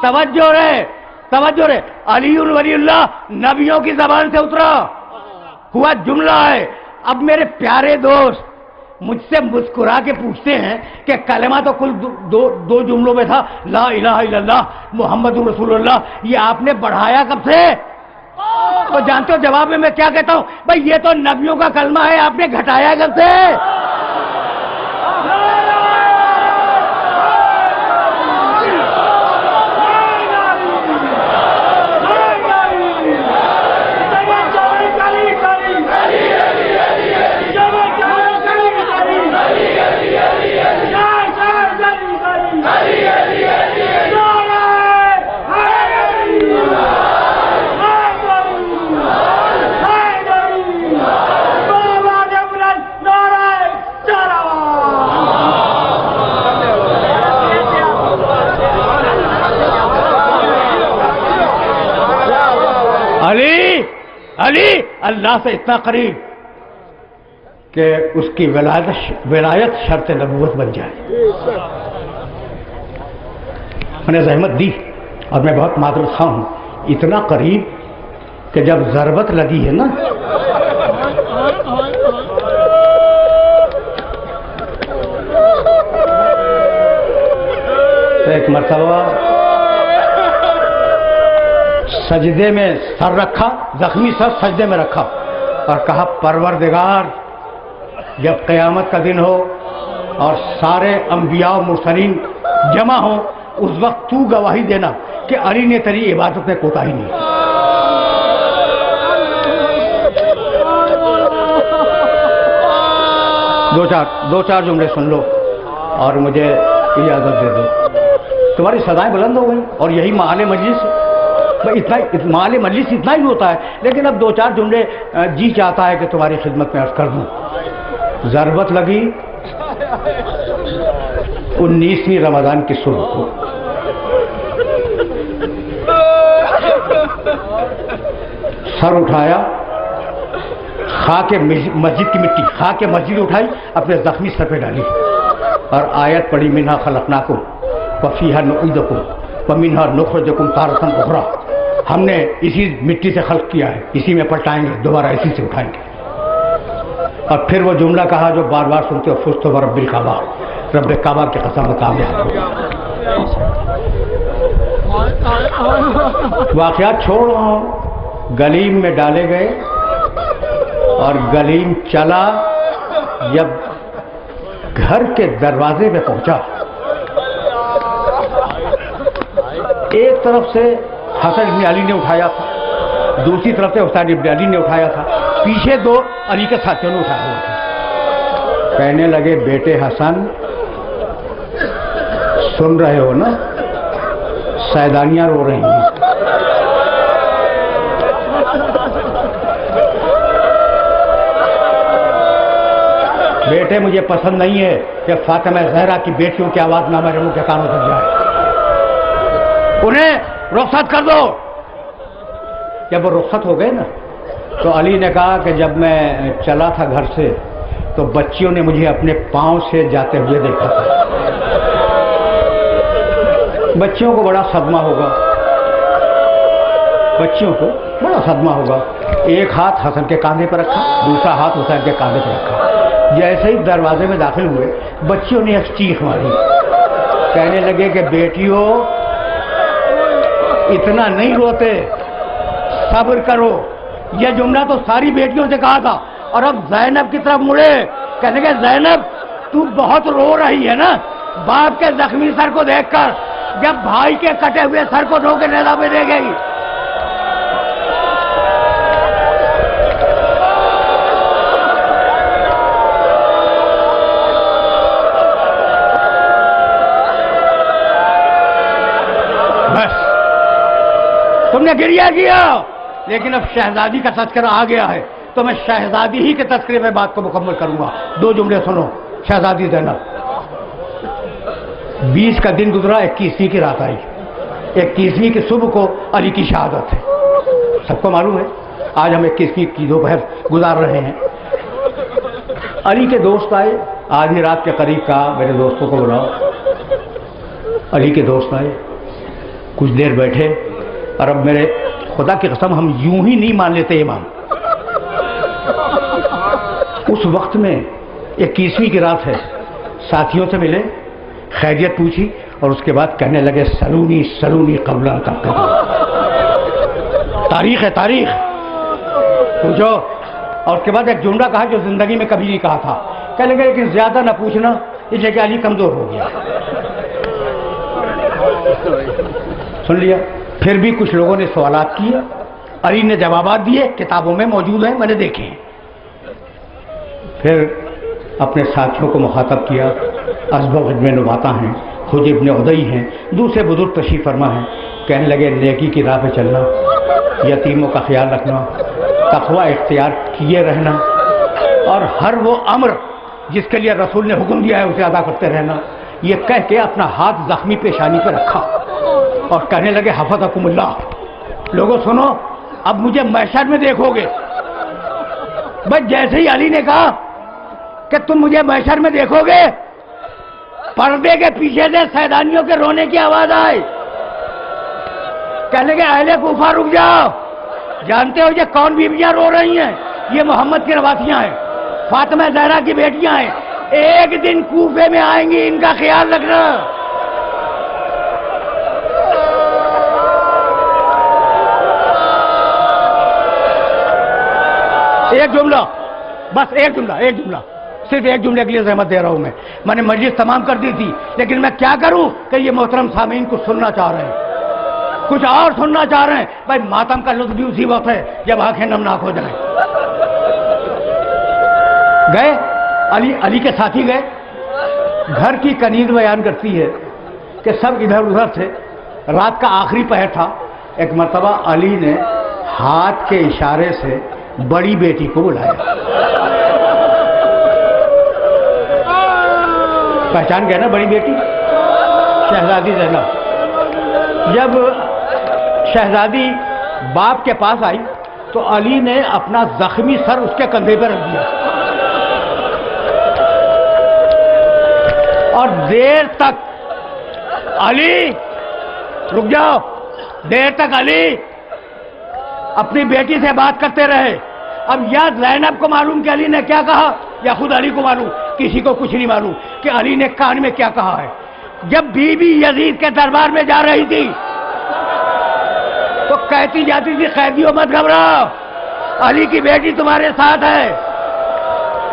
توجہ رہے، توجہ رہے، علی ولی اللہ نبیوں کی زبان سے اترا ہوا جملہ ہے۔ اب میرے پیارے دوست مجھ سے مسکرا کے پوچھتے ہیں کہ کلمہ تو کل دو جملوں میں تھا، لا الہ الا اللہ محمد رسول اللہ، یہ آپ نے بڑھایا کب سے؟ تو جانتے ہو جواب میں کیا کہتا ہوں؟ بھائی یہ تو نبیوں کا کلمہ ہے، آپ نے گھٹایا کب سے؟ علی اللہ سے اتنا قریب کہ اس کی ولایت شرط نبوت بن جائے۔ میں نے زحمت دی اور میں بہت معذرت خواہ ہوں، اتنا قریب کہ جب ضربت لگی ہے نا تو ایک مرتبہ سجدے میں سر رکھا، زخمی سر سجدے میں رکھا اور کہا پروردگار جب قیامت کا دن ہو اور سارے انبیاء و مرسلین جمع ہوں اس وقت تو گواہی دینا کہ علی نے تیری عبادت میں کوتاہی نہیں۔ دو چار جملے سن لو اور مجھے اجازت دے دو۔ تمہاری سدائیں بلند ہو گئی اور یہی محل مجلس اتنا مال مجلس اتنا ہی ہوتا ہے، لیکن اب 2-4 جملے جی چاہتا ہے کہ تمہاری خدمت میں عرض کر دوں۔ ضربت لگی 19ویں رمضان کی صبح کو، سر اٹھایا، خاک مسجد کی مٹی، خاک مسجد اٹھائی، اپنے زخمی سر پہ ڈالی اور آیت پڑھی منہا خلقناکم وفیہا نعیدکم ومنہا نخرجکم تارۃ اخری۔ ہم نے اسی مٹی سے خلق کیا ہے، اسی میں پلٹائیں گے، دوبارہ اسی سے اٹھائیں گے۔ اور پھر وہ جملہ کہا جو بار بار سنتے ہو، فزت برب الکعبہ، رب کعبہ کی قسم کامیاب ہو۔ واقعات چھوڑ رہا ہوں، گلیم میں ڈالے گئے اور گلیم چلا، جب گھر کے دروازے پہ پہنچا، ایک طرف سے حسن ابن علی نے اٹھایا تھا، دوسری طرف سے حسین ابن علی نے اٹھایا تھا، پیچھے 2 علی کے ساتھیوں نے اٹھایا ہوا تھا۔ کہنے لگے بیٹے حسن، سن رہے ہو نا، سیدانیاں رو رہی ہیں۔ بیٹے مجھے پسند نہیں ہے کہ فاطمہ زہرا کی بیٹیوں کی آواز نہ میرے منہ کے کانوں تک جائے، انہیں رخصت کر دو۔ جب وہ رخصت ہو گئے نا تو علی نے کہا کہ جب میں چلا تھا گھر سے تو بچیوں نے مجھے اپنے پاؤں سے جاتے ہوئے دیکھا تھا۔ بچیوں کو بڑا صدمہ ہوگا، بچیوں کو بڑا صدمہ ہوگا۔ ایک ہاتھ حسن کے کاندھے پر رکھا، دوسرا ہاتھ حسین کے کاندھے پر رکھا۔ جیسے ہی دروازے میں داخل ہوئے، بچیوں نے ایک چیخ ماری، کہنے لگے کہ بیٹیوں اتنا نہیں روتے، صبر کرو۔ یہ جملہ تو ساری بیٹیوں سے کہا تھا، اور اب زینب کی طرف مڑے، کہنے لگے زینب تو بہت رو رہی ہے نا باپ کے زخمی سر کو دیکھ کر، جب بھائی کے کٹے ہوئے سر کو دھو کے نیزہ پہ دے گئی۔ بس تم نے گریہ کیا، لیکن اب شہزادی کا تذکرہ آ گیا ہے تو میں شہزادی ہی کے تذکرے میں بات کو مکمل کروں گا۔ 2 جملے سنو۔ شہزادی زینب، 20 کا دن گزرا، 21ویں کی رات آئی، 21ویں کی صبح کو علی کی شہادت ہے۔ سب کو معلوم ہے آج ہم 21ویں کی دوپہر گزار رہے ہیں۔ علی کے دوست آئے، آدھی رات کے قریب کہا میرے دوستوں کو بلاؤ۔ علی کے دوست آئے، کچھ دیر بیٹھے، اور اب میرے خدا کی قسم ہم یوں ہی نہیں مان لیتے امام۔ اس وقت میں 21ویں کی رات ہے، ساتھیوں سے ملے، خیریت پوچھی، اور اس کے بعد کہنے لگے سلونی سلونی قبل ان تقتلوا۔ تاریخ ہے، تاریخ پوچھو۔ اور اس کے بعد ایک جملہ کہا جو زندگی میں کبھی نہیں کہا تھا، کہنے لگے لیکن زیادہ نہ پوچھنا، اس لیے کہ علی کمزور ہو گیا۔ سن لیا۔ پھر بھی کچھ لوگوں نے سوالات کیے، علی نے جوابات دیے، کتابوں میں موجود ہیں، میں نے دیکھے۔ پھر اپنے ساتھیوں کو مخاطب کیا، اسبغ ابن نباتہ ہیں، حجر ابن عدی ہیں، دوسرے بزرگ تشریف فرما ہیں، کہنے لگے نیکی کی راہ پہ چلنا، یتیموں کا خیال رکھنا، تقوی اختیار کیے رہنا، اور ہر وہ امر جس کے لیے رسول نے حکم دیا ہے اسے ادا کرتے رہنا۔ یہ کہہ کے اپنا ہاتھ زخمی پیشانی پہ رکھا اور کہنے لگے حفظکم اللہ۔ لوگوں سنو، اب مجھے محشر میں دیکھو گے۔ بس جیسے ہی علی نے کہا کہ تم مجھے محشر میں دیکھو گے، پردے کے پیچھے سے سیدانیوں کے رونے کی آواز آئی، کہنے لگے اہل کوفہ رک جاؤ، جانتے ہو یہ کون بیویاں رو رہی ہیں؟ یہ محمد کی نواسیاں ہیں، فاطمہ زہرا کی بیٹیاں ہیں، ایک دن کوفے میں آئیں گی، ان کا خیال رکھنا۔ ایک جملہ، بس ایک جملہ، صرف ایک جملے کے لیے زحمت دے رہا ہوں میں نے مجلس تمام کر دی تھی، لیکن میں کیا کروں کہ یہ محترم سامعین کچھ سننا چاہ رہے ہیں، کچھ اور سننا چاہ رہے ہیں۔ بھائی ماتم کا لطف بھی اسی وقت ہے جب آنکھیں نمناک ہو جائیں۔ گئے علی کے ساتھی گئے، گھر کی کنیز بیان کرتی ہے کہ سب ادھر ادھر تھے، رات کا آخری پہر تھا، ایک مرتبہ علی نے ہاتھ کے اشارے سے بڑی بیٹی کو بلایا. پہچان گئے نا بڑی بیٹی؟ شہزادی زینب. جب شہزادی باپ کے پاس آئی تو علی نے اپنا زخمی سر اس کے کندھے پہ رکھ دیا اور دیر تک علی رک جاؤ، دیر تک علی اپنی بیٹی سے بات کرتے رہے. اب یا زینب کو معلوم کہ علی نے کیا کہا یا خود علی کو معلوم، کسی کو کچھ نہیں معلوم کہ علی نے کان میں کیا کہا ہے. جب بی بی یزید کے دربار میں جا رہی تھی تو کہتی جاتی تھی قیدیوں مت گھبراؤ، علی کی بیٹی تمہارے ساتھ ہے.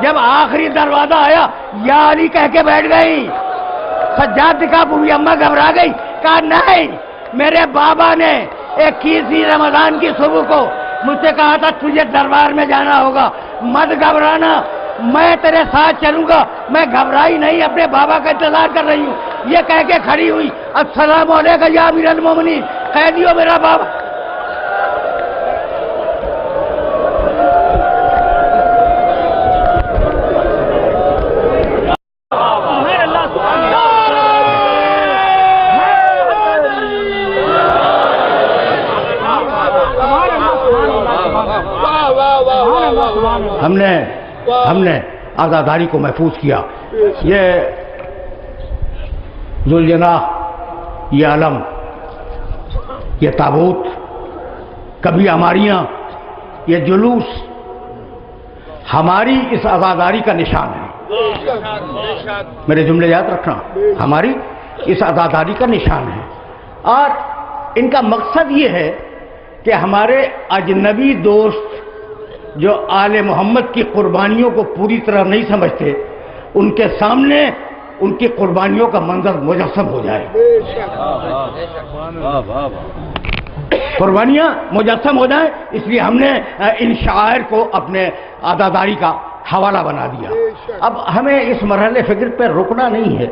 جب آخری دروازہ آیا یا علی کہہ کے بیٹھ گئی. سجاد دکھا پوری اماں گھبرا گئی، کہا نہیں، میرے بابا نے 21 رمضان کی صبح کو مجھ سے کہا تھا تجھے دربار میں جانا ہوگا، مت گھبرانا، میں تیرے ساتھ چلوں گا. میں گھبرائی نہیں، اپنے بابا کا انتظار کر رہی ہوں. یہ کہہ کے کھڑی ہوئی، السلام علیکم یا امیر المومنین، قیدیوں میرا بابا. ہم نے آزاداری کو محفوظ کیا. یہ ذوالجناح، یہ علم، یہ تابوت، کبھی ہماریاں، یہ جلوس ہماری اس آزاداری کا نشان ہے. میرے جملے یاد رکھنا، ہماری اس آزاداری کا نشان ہے. اور ان کا مقصد یہ ہے کہ ہمارے اجنبی دوست جو آل محمد کی قربانیوں کو پوری طرح نہیں سمجھتے، ان کے سامنے ان کی قربانیوں کا منظر مجسم ہو جائے. قربانیاں مجسم ہو جائیں، اس لیے ہم نے ان شعائر کو اپنے عزاداری کا حوالہ بنا دیا. اب ہمیں اس مرحلے فکر پہ رکنا نہیں ہے،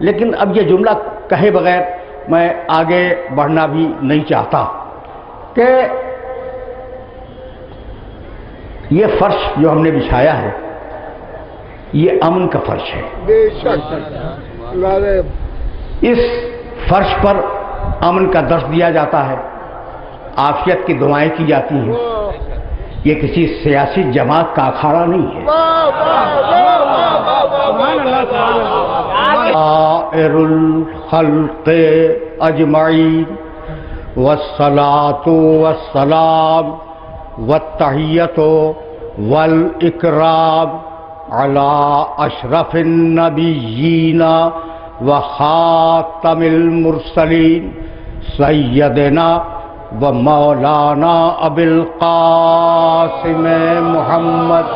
لیکن اب یہ جملہ کہے بغیر میں آگے بڑھنا بھی نہیں چاہتا کہ یہ فرش جو ہم نے بچھایا ہے یہ امن کا فرش ہے. اس فرش پر امن کا درس دیا جاتا ہے، عافیت کی دعائیں کی جاتی ہیں. یہ کسی سیاسی جماعت کا اکھاڑا نہیں ہے. خیر الخلق اجمعین والصلاة والسلام والتحیۃ والاکرام علی اشرف النبیین وخاتم المرسلین سیدنا و مولانا ابی القاسم محمد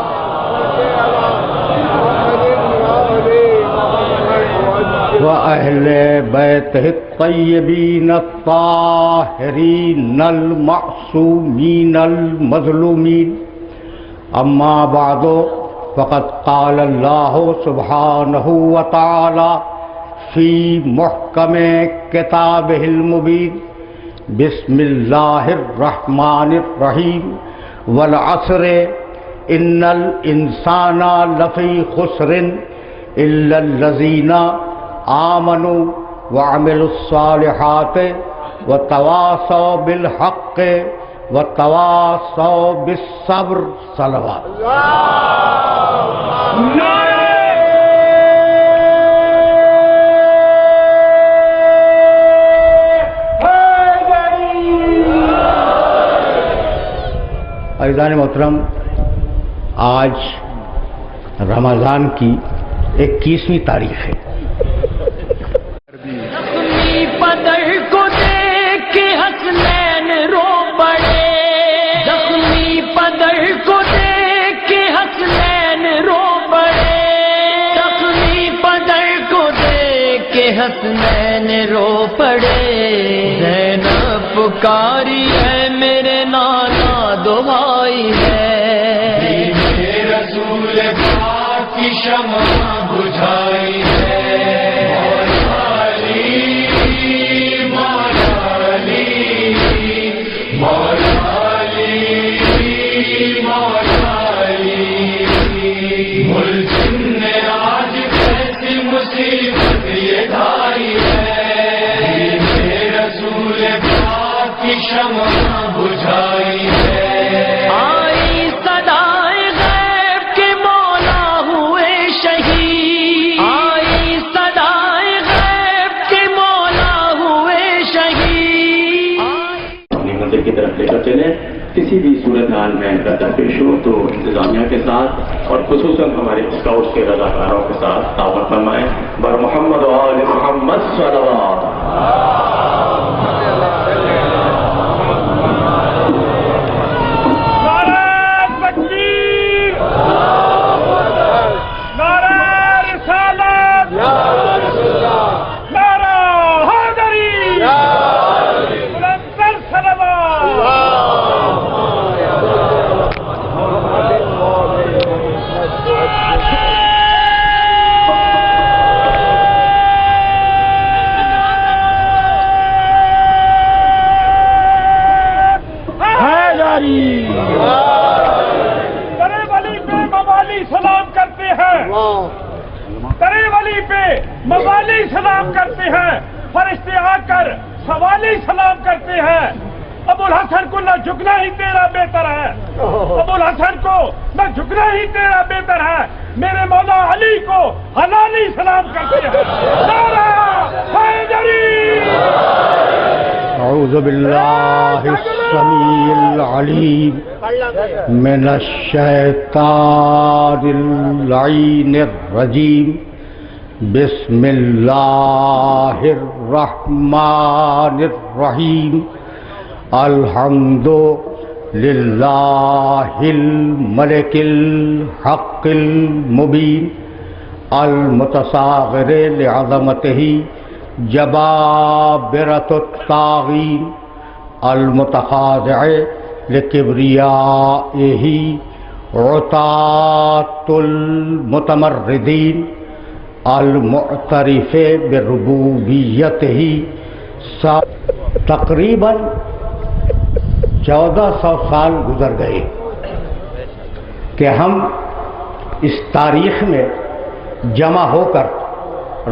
و اہل بیتہ الطیبین الطاہرین المعصومین المظلومین. اما بعد فقد قال اللہ سبحانہ وتعالی فی محکم کتابہ المبین بسم اللہ الرحمن الرحیم والعصر ان الانسان لفی خسر الا الذین آمنوا وعملوا الصالحات وتواصوا بالحق وتواصوا بالصبر. صلوات. عزیزان محترم، آج رمضان کی 21ویں تاریخ ہے. پدر کو دیکھ کے حسنین رو پڑے، زخمی پدر کو دیکھ کے حسنین رو پڑے، زخمی پدر کو دیکھ کے حسنین رو پڑے. زینب پکاری ہے میرے نانا دعائی ہے، رسول پاک کی شمع بجھائی ہے. شمع بجھائی ہے، آئی صدائے غیب کے مولا ہوئے شہید، آئی صدائے غیب کے مولا ہوئے شہید۔ اپنی منزل کی طرف لے کر چلیں، کسی بھی صورتحال میں اگر درپیش ہو تو انتظامیہ کے ساتھ اور خصوصاً ہمارے اسکاؤٹس کے رضاکاروں کے ساتھ تعاون فرمائیں۔ بر محمد و آل محمد صلوات۔ نعرہ تکبیر، نعرہ رسالت، نعرہ حیدری، بلند صلوات۔ قریب علی پہ موالی سلام کرتے ہیں، قریب علی پہ موالی سلام کرتے ہیں، فرشتے آ کر سوالی سلام کرتے ہیں۔ ابو الحسن کو نہ جھکنا ہی تیرا بہتر ہے، ابو الحسن کو نہ جھکنا ہی تیرا بہتر ہے، میرے مولا علی کو حلالی سلام کرتے ہیں۔ نعرہ حیدری۔ اعوذ باللہ السمیع العلیم من الشیطان اللعین الرجیم، بسم اللہ الرحمن الرحیم، الحمد للہ الملک الحق المبین، المتصاغر لعظمتہ جبابرۃ الطاغین، المتخاضع لکبریائہ عتاۃ المتمردین، المعترف بربوبیتہ۔ تقریباً 1400 سال گزر گئے کہ ہم اس تاریخ میں جمع ہو کر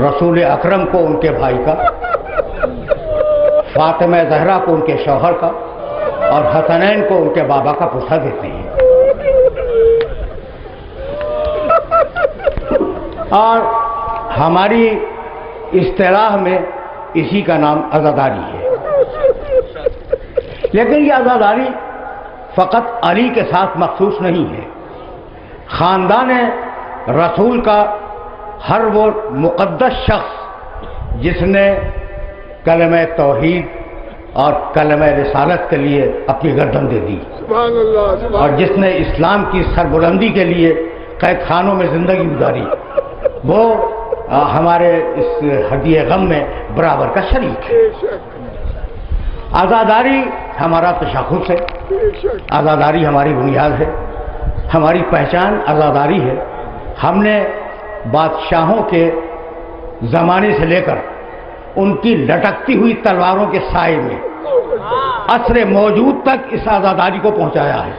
رسول اکرم کو ان کے بھائی کا، فاطمہ زہرا کو ان کے شوہر کا، اور حسنین کو ان کے بابا کا پوچھا دیتے ہیں، اور ہماری اصطلاح میں اسی کا نام عزاداری ہے۔ لیکن یہ عزاداری فقط علی کے ساتھ مخصوص نہیں ہے، خاندان رسول کا ہر وہ مقدس شخص جس نے کلمہ توحید اور کلمہ رسالت کے لیے اپنی گردن دے دی، اور جس نے اسلام کی سربلندی کے لیے قید خانوں میں زندگی گزاری، وہ ہمارے اس ہدیہ غم میں برابر کا شریک ہے۔ عزاداری ہمارا تشخص ہے، عزاداری ہماری بنیاد ہے، ہماری پہچان عزاداری ہے۔ ہم نے بادشاہوں کے زمانے سے لے کر ان کی لٹکتی ہوئی تلواروں کے سائے میں عصر موجود تک اس عزاداری کو پہنچایا ہے،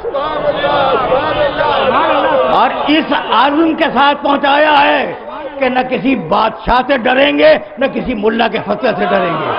اور اس عزم کے ساتھ پہنچایا ہے کہ نہ کسی بادشاہ سے ڈریں گے، نہ کسی ملا کے فتوے سے ڈریں گے۔